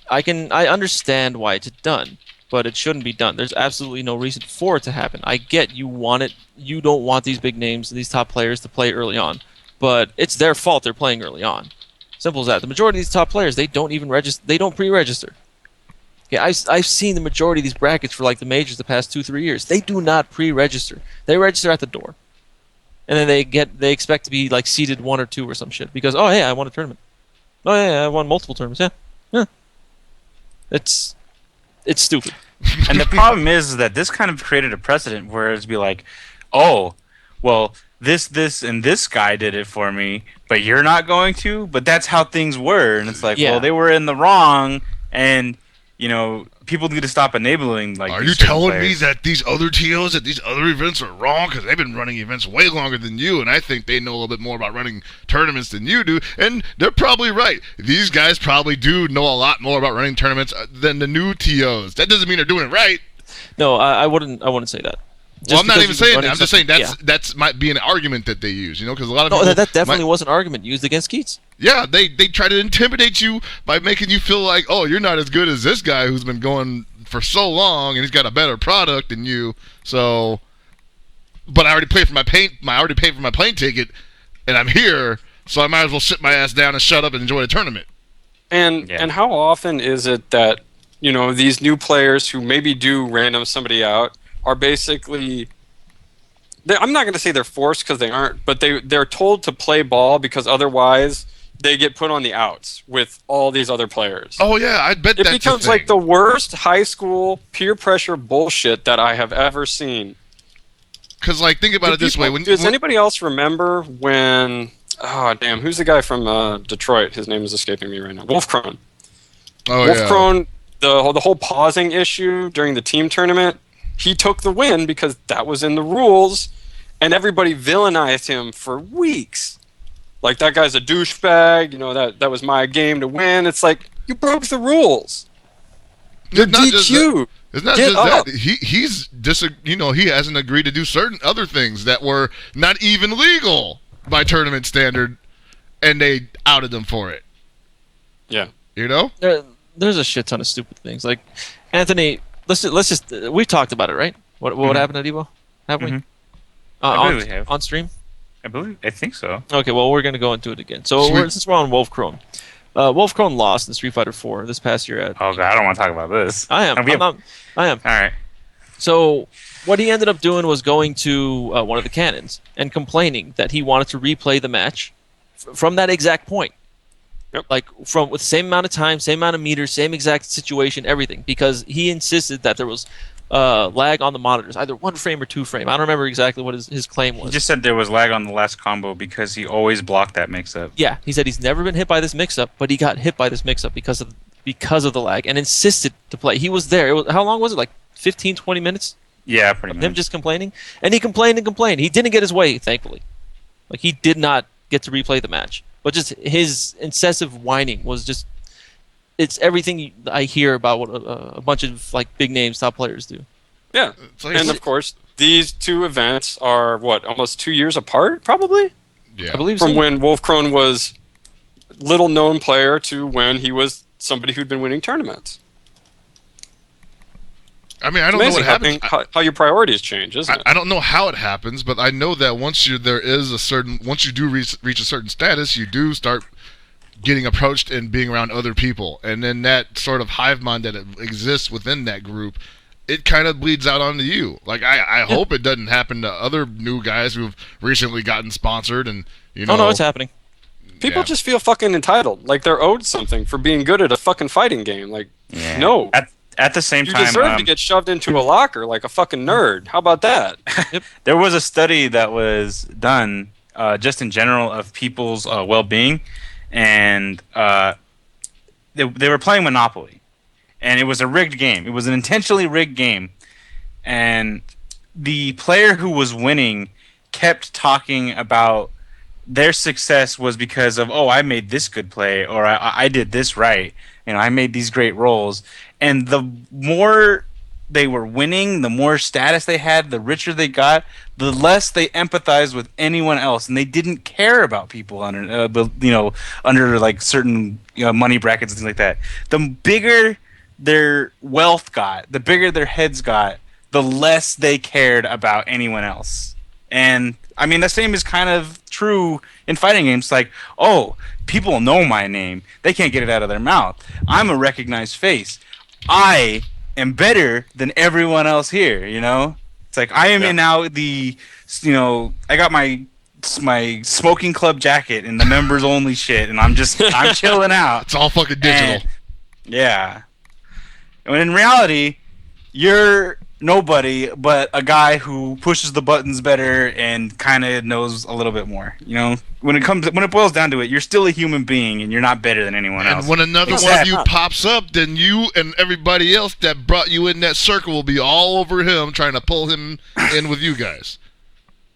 I understand why it's done, but it shouldn't be done. There's absolutely no reason for it to happen. I get you want it. You don't want these big names, these top players to play early on, but it's their fault they're playing early on. Simple as that. The majority of these top players, they don't even register. They don't pre-register. Yeah, I've seen the majority of these brackets for like the majors the past 2-3 years. They do not pre-register. They register at the door, and then they expect to be like seeded 1 or 2 or some shit because I won a tournament. Oh yeah, I won multiple tournaments. Yeah. It's stupid. And the problem is that this kind of created a precedent where it'd be like, oh, well, this, and this guy did it for me, but you're not going to? But that's how things were. And it's like, well, they were in the wrong, and, people need to stop enabling, like, are you telling me that these other TOs at these other events are wrong? Because they've been running events way longer than you, and I think they know a little bit more about running tournaments than you do, and they're probably right. These guys probably do know a lot more about running tournaments than the new TOs. That doesn't mean they're doing it right. No, I wouldn't say that. Well, I'm not even saying that. I'm just saying that's might be an argument that they use, because a lot of people... that definitely was an argument used against Keats. Yeah, they try to intimidate you by making you feel like, oh, you're not as good as this guy who's been going for so long and he's got a better product than you. So, but I already paid for my plane ticket, and I'm here, so I might as well sit my ass down and shut up and enjoy the tournament. And how often is it that these new players who maybe do random somebody out are basically, I'm not going to say they're forced because they aren't, but they're told to play ball because otherwise they get put on the outs with all these other players. Oh yeah, I bet it becomes like the worst high school peer pressure bullshit that I have ever seen. Because think about it this way: does anybody else remember when? Oh damn, who's the guy from Detroit? His name is escaping me right now. Wolf Krone. Oh Wolf Krone, the whole pausing issue during the team tournament. He took the win because that was in the rules, and everybody villainized him for weeks. Like, that guy's a douchebag, that was my game to win. It's like, you broke the rules. You're DQ. It's not just that. He hasn't agreed to do certain other things that were not even legal by tournament standard, and they outed him for it. Yeah. There's a shit ton of stupid things. Like, Anthony... Let's just we've talked about it, right? What happened at Evo? Have we? I believe we have. On stream? I think so. Okay, well, we're going to go into it again. So since we're on Wolf Krone. Wolf Krone lost in Street Fighter 4 this past year at... Oh, God, I don't want to talk about this. I am. I am. All right. So what he ended up doing was going to one of the cannons and complaining that he wanted to replay the match from that exact point. Yep. Like with the same amount of time, same amount of meters, same exact situation, everything, because he insisted that there was lag on the monitors, either 1 frame or 2 frame. I don't remember exactly what his claim He was. just said there was lag on the last combo because he always blocked that mix-up. Yeah, he said he's never been hit by this mix-up, but he got hit by this mix-up because of the lag and insisted to play. He was there. How long was it? Like 15, 20 minutes? Yeah, pretty much. Him just complaining? And he complained and complained. He didn't get his way, thankfully. Like, he did not get to replay the match. But just his incessant whining was just... It's everything I hear about what a bunch of like big names, top players do. Yeah, like- and of course, these two events are, almost 2 years apart, probably? Yeah. I believe From so. when Wolfkrone was little-known player to when he was somebody who'd been winning tournaments. I mean, I don't know what Amazing happens. how your priorities change, isn't it? I don't know how it happens, but I know that once you do reach a certain status, you do start getting approached and being around other people, and then that sort of hive mind that exists within that group, it kind of bleeds out onto you. Like I hope it doesn't happen to other new guys who've recently gotten sponsored, and Oh no, it's happening. People Yeah. just feel fucking entitled, like they're owed something for being good at a fucking fighting game. Like, Yeah. no, At the same you time, deserve to get shoved into a locker like a fucking nerd. How about that? there was a study that was done just in general of people's well-being, and they were playing Monopoly, and it was a rigged game. It was an intentionally rigged game, and the player who was winning kept talking about their success was because of, I made this good play, or I did this right, I made these great rolls. And the more they were winning, the more status they had, the richer they got, the less they empathized with anyone else, and they didn't care about people under like certain money brackets and things like that. The bigger their wealth got, the bigger their heads got, the less they cared about anyone else. And I mean, the same is kind of true in fighting games. Like, people know my name. They can't get it out of their mouth. I'm a recognized face. I am better than everyone else here, It's like, I am in now the, I got my smoking club jacket and the members only shit, and I'm chilling out. It's all fucking digital. And, yeah. When in reality, you're nobody but a guy who pushes the buttons better and kind of knows a little bit more. When it boils down to it, you're still a human being and you're not better than anyone else. And when another one of you pops up, then you and everybody else that brought you in that circle will be all over him, trying to pull him in with you guys.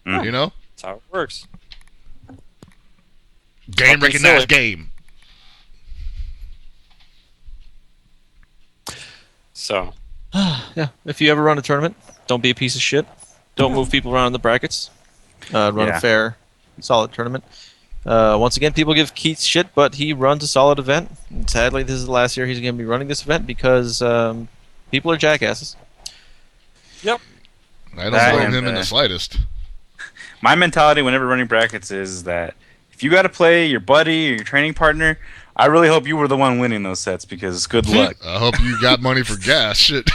You know? That's how it works. Game Fucking recognized silly. game. So, Yeah. If you ever run a tournament, don't be a piece of shit. Don't move people around in the brackets. Run a fair, solid tournament. Once again, people give Keith shit, but he runs a solid event. And sadly, this is the last year he's going to be running this event because people are jackasses. yep. I don't That blame and, him in the slightest. My mentality whenever running brackets is that if you got to play your buddy or your training partner, I really hope you were the one winning those sets because good luck. I hope you got money for gas. Shit.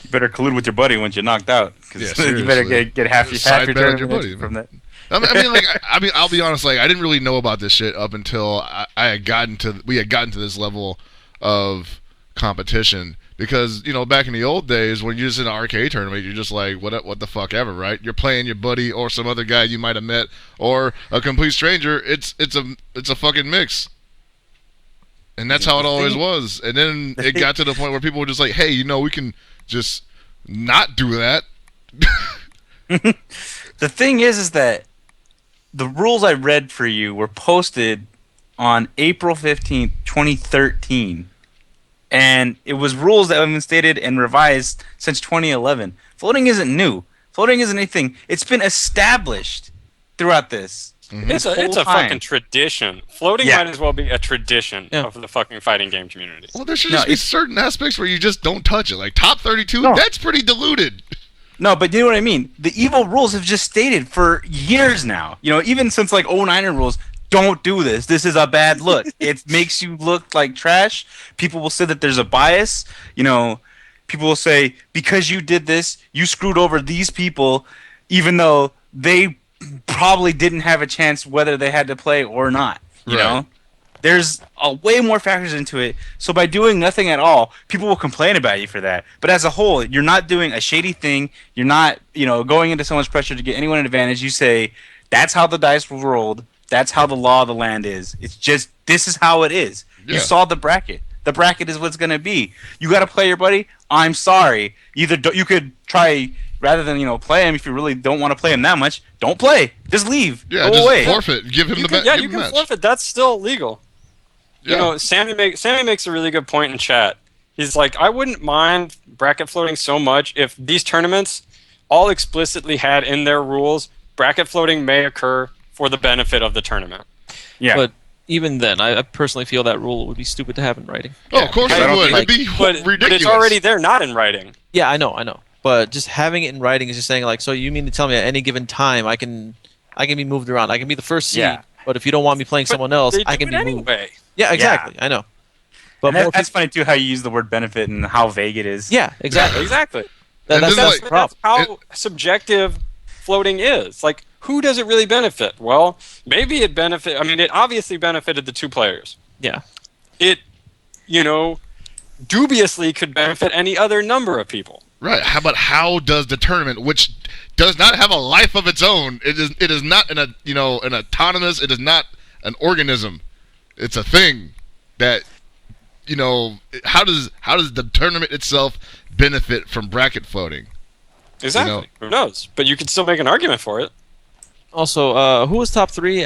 You better collude with your buddy once you're knocked out, because Yeah, you better seriously. get half your Side bet on your tournament buddy, from that. I mean, I'll be honest. Like, I didn't really know about this shit up until we had gotten to this level of competition. Because back in the old days, when you're just in an arcade tournament, you're just like, what the fuck ever, right? You're playing your buddy or some other guy you might have met or a complete stranger. It's a fucking mix. And that's how it always was. And then it got to the point where people were just like, hey, we can just not do that. The thing is that the rules I read for you were posted on April 15th, 2013. And it was rules that have been stated and revised since 2011. Floating isn't new. Floating isn't anything. It's been established throughout this. It's a whole time. fucking tradition. Floating Yeah. might as well be a tradition of the fucking fighting game community. Well, there should just be certain aspects where you just don't touch it. Like top 32, that's pretty diluted. No, but you know what I mean? The evil rules have just stated for years now. Even since like 09er rules, don't do this. This is a bad look. It makes you look like trash. People will say that there's a bias. People will say, because you did this, you screwed over these people, even though they probably didn't have a chance whether they had to play or not. You know? There's way more factors into it. So by doing nothing at all, people will complain about you for that. But as a whole, you're not doing a shady thing. You're not, going into so much pressure to get anyone an advantage. You say, that's how the dice were rolled. That's how the law of the land is. It's just, this is how it is. Yeah. You saw the bracket. The bracket is what's going to be. You got to play your buddy? I'm sorry. You could try, rather than, play him if you really don't want to play him that much, don't play. Just leave. Yeah, Go just away. forfeit. Give him You the can, match. you can forfeit. That's still legal. Yeah. Sammy makes a really good point in chat. He's like, I wouldn't mind bracket floating so much if these tournaments all explicitly had in their rules bracket floating may occur for the benefit of the tournament. Yeah. But even then, I personally feel that rule would be stupid to have in writing. Oh, of course I it don't would. think- It'd be ridiculous. But it's already there, not in writing. Yeah, I know. But just having it in writing is just saying like, so you mean to tell me at any given time I can be moved around. I can be the first seed, Yeah. but if you don't want me playing someone else, They I do can it be moved. anyway. Yeah, exactly. I know. But And more that's funny, too, how you use the word benefit and how vague it is. yeah, exactly. Exactly. And That's then, the problem. That's how subjective floating is. Like, who does it really benefit? Well, maybe it it obviously benefited the two players. Yeah. It, dubiously could benefit any other number of people. Right. How does the tournament, which does not have a life of its own, it is not an autonomous, it is not an organism. It's a thing that how does the tournament itself benefit from bracket floating? Exactly. Who knows? But you could still make an argument for it. Also, who was top 3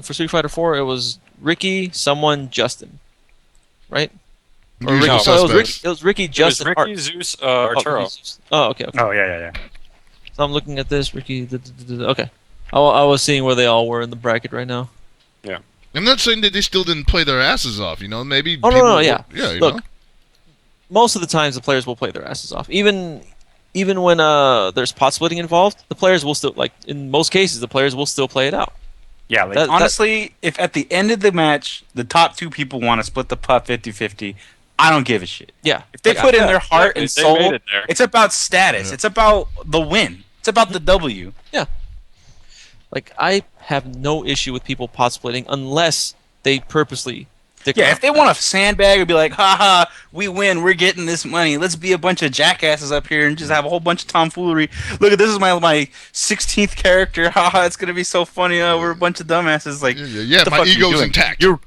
for Street Fighter 4? It was Ricky, Justin, right? Or Usual Ricky, suspects. it was Ricky, It was Justin, Ricky, Art. Zeus, Oh, Arturo. Ricky, Zeus. Oh, okay. Oh, yeah. So I'm looking at this, Ricky. Okay. I was seeing where they all were in the bracket right now. I'm not saying that they still didn't play their asses off, maybe Oh, no, yeah. Yeah, Look, most of the times the players will play their asses off. Even when there's pot splitting involved, the players will still, like, in most cases, the players will still play it out. Yeah, honestly, if at the end of the match, the top 2 people want to split the pot 50-50, I don't give a shit. Yeah. If they Like, put in their heart exactly. and They soul, made it there. it's about status. Yeah. It's about the win. It's about the W. Like, I have no issue with people pot splitting unless they purposely dick Yeah, around. if they want to sandbag or be like, haha, we win, we're getting this money, let's be a bunch of jackasses up here and just have a whole bunch of tomfoolery. Look at this is my 16th character, haha, it's going to be so funny, we're a bunch of dumbasses. Like, yeah, what the my fuck are you ego's doing? intact. You're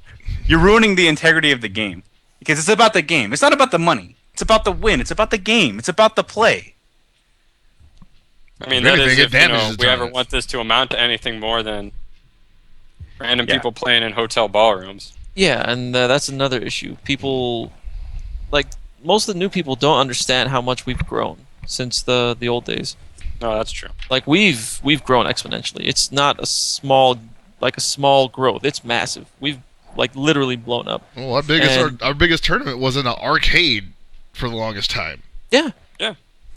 ruining the integrity of the game. Because it's about the game. It's not about the money. It's about the win. It's about the game. It's about the play. I mean, If that anything, is it if damages the we ever tournament. want this to amount to anything more than random Yeah. people playing in hotel ballrooms. Yeah, and that's another issue. People, like, most of the new people don't understand how much we've grown since the old days. No, that's true. Like, we've grown exponentially. It's not a small growth. It's massive. We've, like, literally blown up. Well, our biggest tournament was in an arcade for the longest time. Yeah.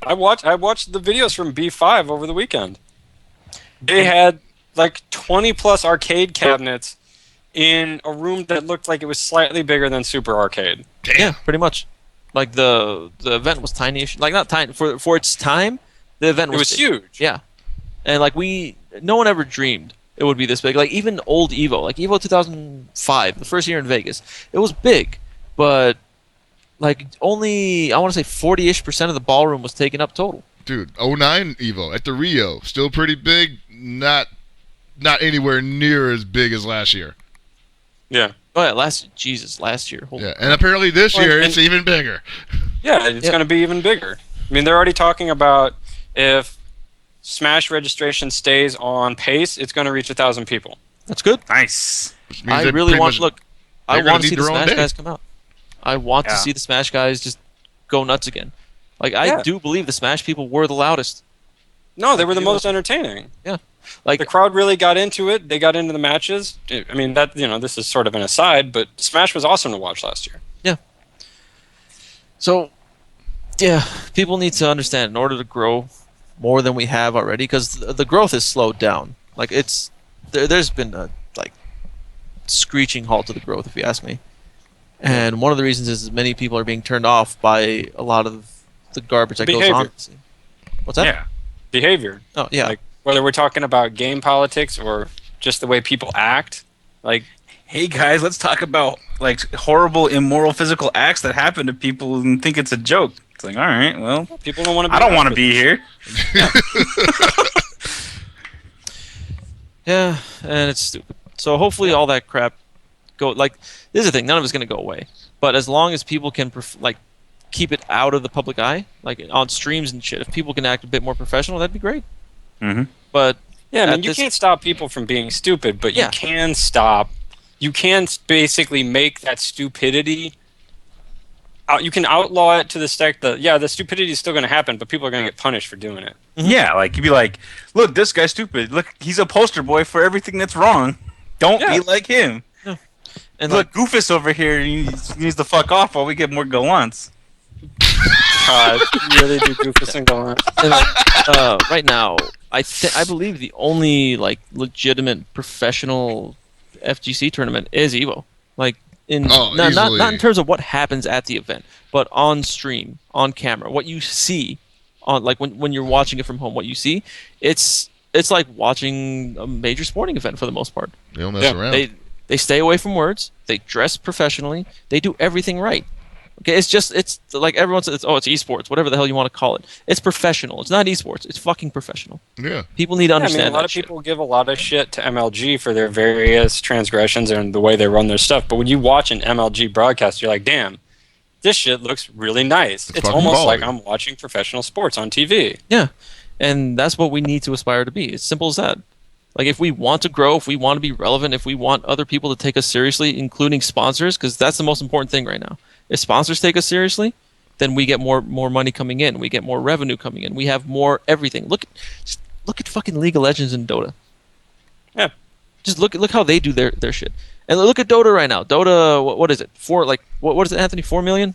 I watched the videos from B5 over the weekend. They had like 20 plus arcade cabinets in a room that looked like it was slightly bigger than Super Arcade. Damn. Yeah, pretty much. Like, the event was tiny-ish. Like, not tiny. For its time, the event It was was big. huge. Yeah. And, like, no one ever dreamed it would be this big. Like, even old Evo, like Evo 2005, the first year in Vegas, it was big, but, like, only, I want to say 40-ish% of the ballroom was taken up total. Dude, 09 Evo at the Rio, still pretty big, not anywhere near as big as last year. Yeah. Oh, yeah, last year. Holy Yeah, and apparently this Well, year and- it's even bigger. Yeah, it's going to be even bigger. I mean, they're already talking about if Smash registration stays on pace, it's going to reach 1,000 people. That's good. Nice. Which means I they really pretty want, much- look, I they're gonna want to see need the their own Smash day. guys come out. I want to Yeah. see the Smash guys just go nuts again. Like, I Yeah. do believe the Smash people were the loudest. No, they were the most entertaining. Like, The crowd really got into it. They got into the matches. I mean, this is sort of an aside, but Smash was awesome to watch last year. so, yeah, people need to understand in order to grow more than we have already, because the growth has slowed down. Like, there's been a, like, screeching halt to the growth, if you ask me. And one of the reasons is many people are being turned off by a lot of the garbage that goes Behavior. on. What's that? Yeah. Behavior. Oh, yeah. Like, whether we're talking about game politics or just the way people act, like, hey guys, let's talk about like horrible, immoral physical acts that happen to people and think it's a joke. It's like, all right, well, People don't want to be I don't around want to with be here. Yeah, and it's stupid. So hopefully all that crap go. Like, this is the thing. None of it's gonna go away. But as long as people can keep it out of the public eye, like on streams and shit, if people can act a bit more professional, that'd be great. Mhm. But Yeah, I at mean, you this- can't stop people from being stupid, but Yeah. you can stop. You can basically make that stupidity. You can outlaw it to the extent that the stupidity is still going to happen, but people are going to get punished for doing it. Yeah, like you'd be like, look, this guy's stupid. Look, he's a poster boy for everything that's wrong. Don't Yeah. be like him. and Look, Goofus over here he needs to fuck off while we get more gallants. God, you really do Goofus and go on. right now, I believe the only like legitimate professional FGC tournament is Evo. Like not easily. in terms of what happens at the event, but on stream, on camera, what you see on like when you're watching it from home, what you see, it's like watching a major sporting event for the most part. They don't mess around. They stay away from words. They dress professionally. They do everything right. Okay, it's like everyone says, it's esports, whatever the hell you want to call it. It's professional. It's not esports. It's fucking professional. Yeah. People need to I mean, understand a lot that of shit. people give a lot of shit to MLG for their various transgressions and the way they run their stuff. But when you watch an MLG broadcast, you're like, damn, this shit looks really nice. It's fucking almost quality. like I'm watching professional sports on TV. Yeah, and that's what we need to aspire to be. It's simple as that. Like, if we want to grow, if we want to be relevant, if we want other people to take us seriously, including sponsors, because that's the most important thing right now. If sponsors take us seriously, then we get more money coming in. We get more revenue coming in. We have more everything. Look at fucking League of Legends and Dota. Yeah. Just look how they do their shit. And look at Dota right now. Dota, what is it? What is it, Anthony? 4 million?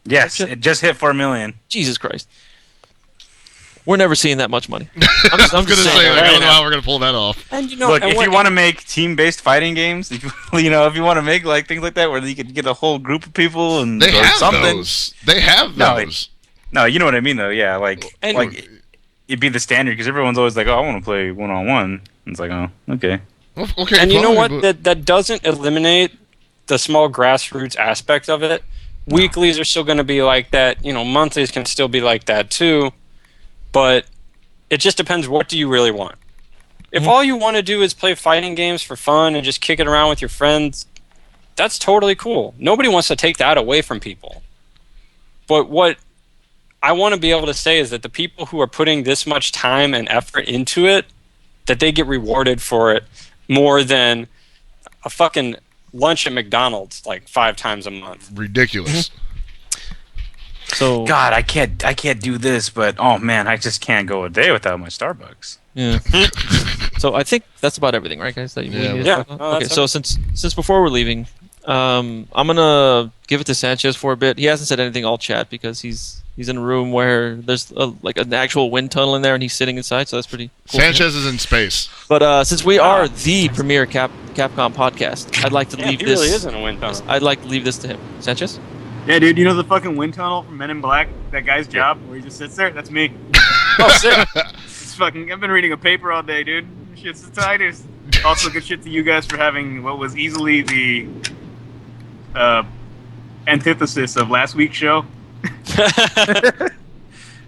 Yes, Shit. it just hit 4 million. Jesus Christ. We're never seeing that much money. I'm I'm gonna saying, say, like, right I don't know now. how we're gonna pull that off. And you know, Look, and if what- you want to make team-based fighting games, if you want to make like things like that where you could get a whole group of people and They or have something. those. They have No, those. No, you know what I mean though. Yeah, like And- it'd be the standard because everyone's always like, "Oh, I want to play one-on-one." It's like, "Oh, okay." Well, okay. And you know fine, what? but- That doesn't eliminate the small grassroots aspect of it. Weeklies are still going to be like that. You know, monthlies can still be like that too. But it just depends. What do you really want? If all you want to do is play fighting games for fun and just kick it around with your friends, that's totally cool. Nobody wants to take that away from people. But what I want to be able to say is that the people who are putting this much time and effort into it, that they get rewarded for it more than a fucking lunch at McDonald's like 5 times a month. ridiculous. So God, I can't do this, but oh man, I just can't go a day without my Starbucks. yeah. So I think that's about everything, right, guys? That we Yeah. need to Yeah. talk about? No, Okay. that's So since before we're leaving, I'm gonna give it to Sanchez for a bit. He hasn't said anything all chat because he's in a room where there's like an actual wind tunnel in there and he's sitting inside. So that's pretty cool. Sanchez is in space. But since we are the premier Capcom podcast, I'd like to Yeah, leave he this. really is in a wind tunnel. I'd like to leave this to him. Sanchez. Yeah, dude, you know the fucking wind tunnel from Men in Black? That guy's job where he just sits there? That's me. Oh, sick. It's fucking, I've been reading a paper all day, dude. Shit's the tightest. Also, good shit to you guys for having what was easily the antithesis of last week's show.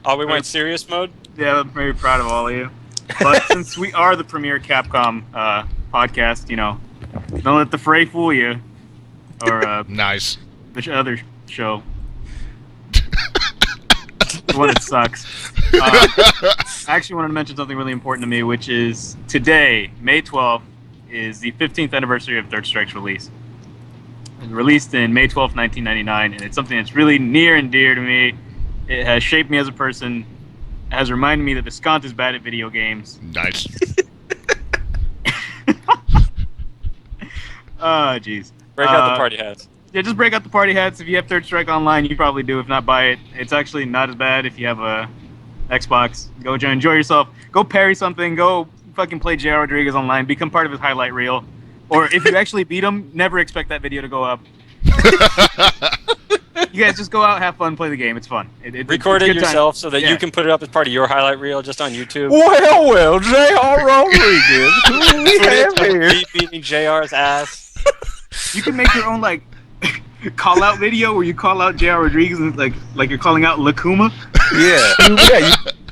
Oh, we went serious mode? Yeah, I'm very proud of all of you. But since we are the premier Capcom podcast, you know, don't let the fray fool you. Or Nice. the other show. The one that sucks. I actually wanted to mention something really important to me, which is today, May 12th, is the 15th anniversary of Third Strike's release. It was released in May 12th, 1999, and it's something that's really near and dear to me. It has shaped me as a person. It has reminded me that Viscount is bad at video games. Nice. Oh, jeez. Break out the party hats. Yeah, just break out the party hats. If you have Third Strike Online, you probably do. If not, buy it. It's actually not as bad if you have a Xbox. Go enjoy yourself. Go parry something. Go fucking play J.R. Rodriguez online. Become part of his highlight reel. Or if you actually beat him, never expect that video to go up. You guys just go out, have fun, play the game. It's fun. Record it's it a good time. yourself so that Yeah. you can put it up as part of your highlight reel just on YouTube. Well, J.R. Rodriguez, who we have here? Beating JR's ass. You can make your own like call out video where you call out J.R. Rodriguez and like you're calling out Lakuma. Yeah.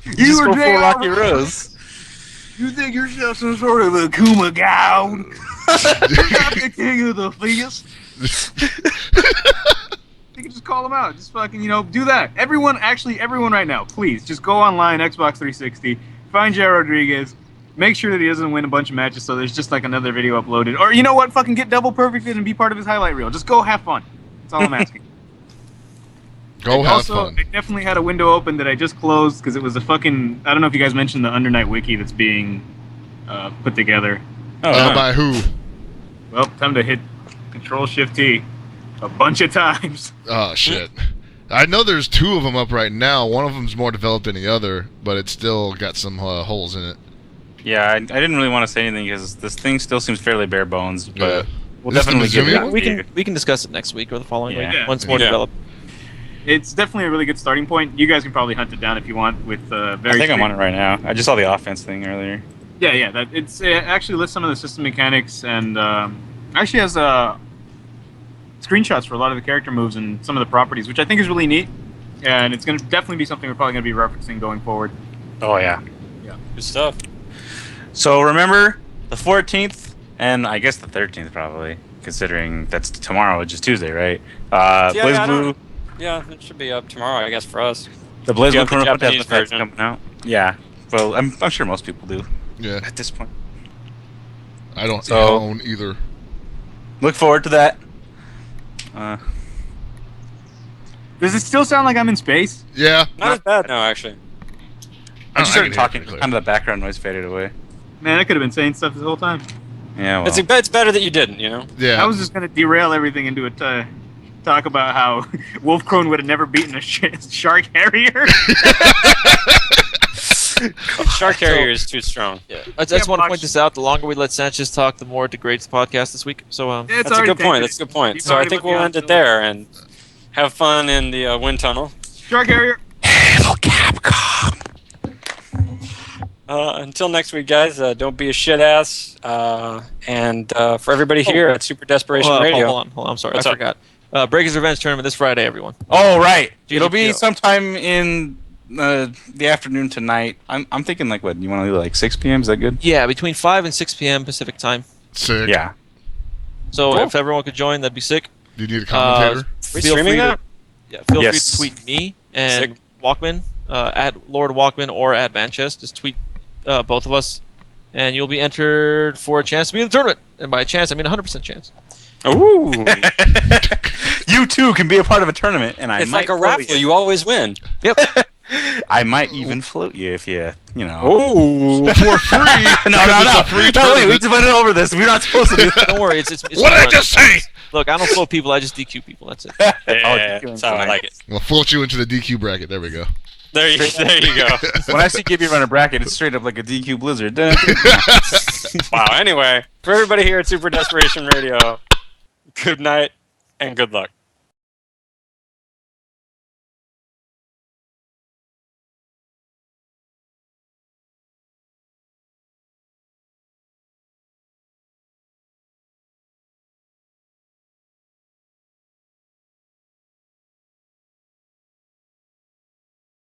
You just go full Rocky Rose. You think yourself some sort of Akuma god? You're not the king of the fist. You can just call him out. Just fucking, do that. Everyone right now, please, just go online, Xbox 360, find J.R. Rodriguez, make sure that he doesn't win a bunch of matches so there's just like another video uploaded. Or you know what? Fucking get double perfected and be part of his highlight reel. Just go have fun. That's all I'm asking. Go have fun. I definitely had a window open that I just closed because it was a fucking... I don't know if you guys mentioned the Under Night Wiki that's being put together. By who? Well, time to hit Control-Shift-T a bunch of times. Oh, shit. I know there's 2 of them up right now. One of them's more developed than the other, but it's still got some holes in it. Yeah, I didn't really want to say anything because this thing still seems fairly bare bones, but we'll Is this the definitely get Mizumi it. We can discuss it next week or the following Yeah. week once more developed. It's definitely a really good starting point. You guys can probably hunt it down if you want with very... I think I'm on it right now. I just saw the offense thing earlier. Yeah. That it actually lists some of the system mechanics and actually has screenshots for a lot of the character moves and some of the properties, which I think is really neat. And it's going to definitely be something we're probably going to be referencing going forward. Oh, yeah. Good stuff. So remember, the 14th, and I guess the 13th probably, considering that's tomorrow, which is Tuesday, right? BlazBlue... Yeah, it should be up tomorrow, I guess, for us. The BlazBlue You have the Chrono Japanese Pass version. coming out. Yeah. Well, I'm sure most people do Yeah. at this point. I don't So- own either. Look forward to that. Does it still sound like I'm in space? Yeah. Not as bad now, actually. I just I started can hear talking, it clear. kind of the background noise faded away. Man, I could have been saying stuff this whole time. Yeah, well. It's better that you didn't, you know? Yeah. I was just going to derail everything into a talk about how Wolf Crone would have never beaten a shark harrier. Shark Carrier is too strong. Yeah, I just want to watch- point this out. The longer we let Sanchez talk, the more it degrades the podcast this week. So, It's That's a already good point. tainted. That's a good point. You've So I already think put me we'll on end to it there and have fun in the wind tunnel. Shark harrier. Until next week, guys, don't be a shit ass. And for everybody here at Super Desperation Radio. Hold on. I'm sorry. What's I up? forgot. Breakers Revenge tournament this Friday, everyone. Oh, right. It'll be GGPO. sometime in the afternoon tonight. I'm thinking, like, what? You want to do, like, 6 p.m.? Is that good? Yeah, between 5 and 6 p.m. Pacific time. Sick. Yeah. So Cool. if everyone could join, that'd be sick. Do you need a commentator? We Feel streaming free that? Feel Yes. free to tweet me and Sick. Walkman at Lord Walkman or at Manchester. Just tweet both of us, and you'll be entered for a chance to be in the tournament. And by chance, I mean 100% chance. Ooh. You, too, can be a part of a tournament, and I It's might like a float raffle. You always win. Yep. I might even float you if you know. Ooh. For free. No, wait, we just went over this. We're not supposed to do that. Don't worry. It's What did I fun. just say? Look, I don't float people. I just DQ people. That's it. Yeah, that's how I like it. We'll float you into the DQ bracket. There we go. There you go. When I see Gibby run a bracket, it's straight up like a DQ Blizzard. Wow. Anyway, for everybody here at Super Desperation Radio, good night and good luck.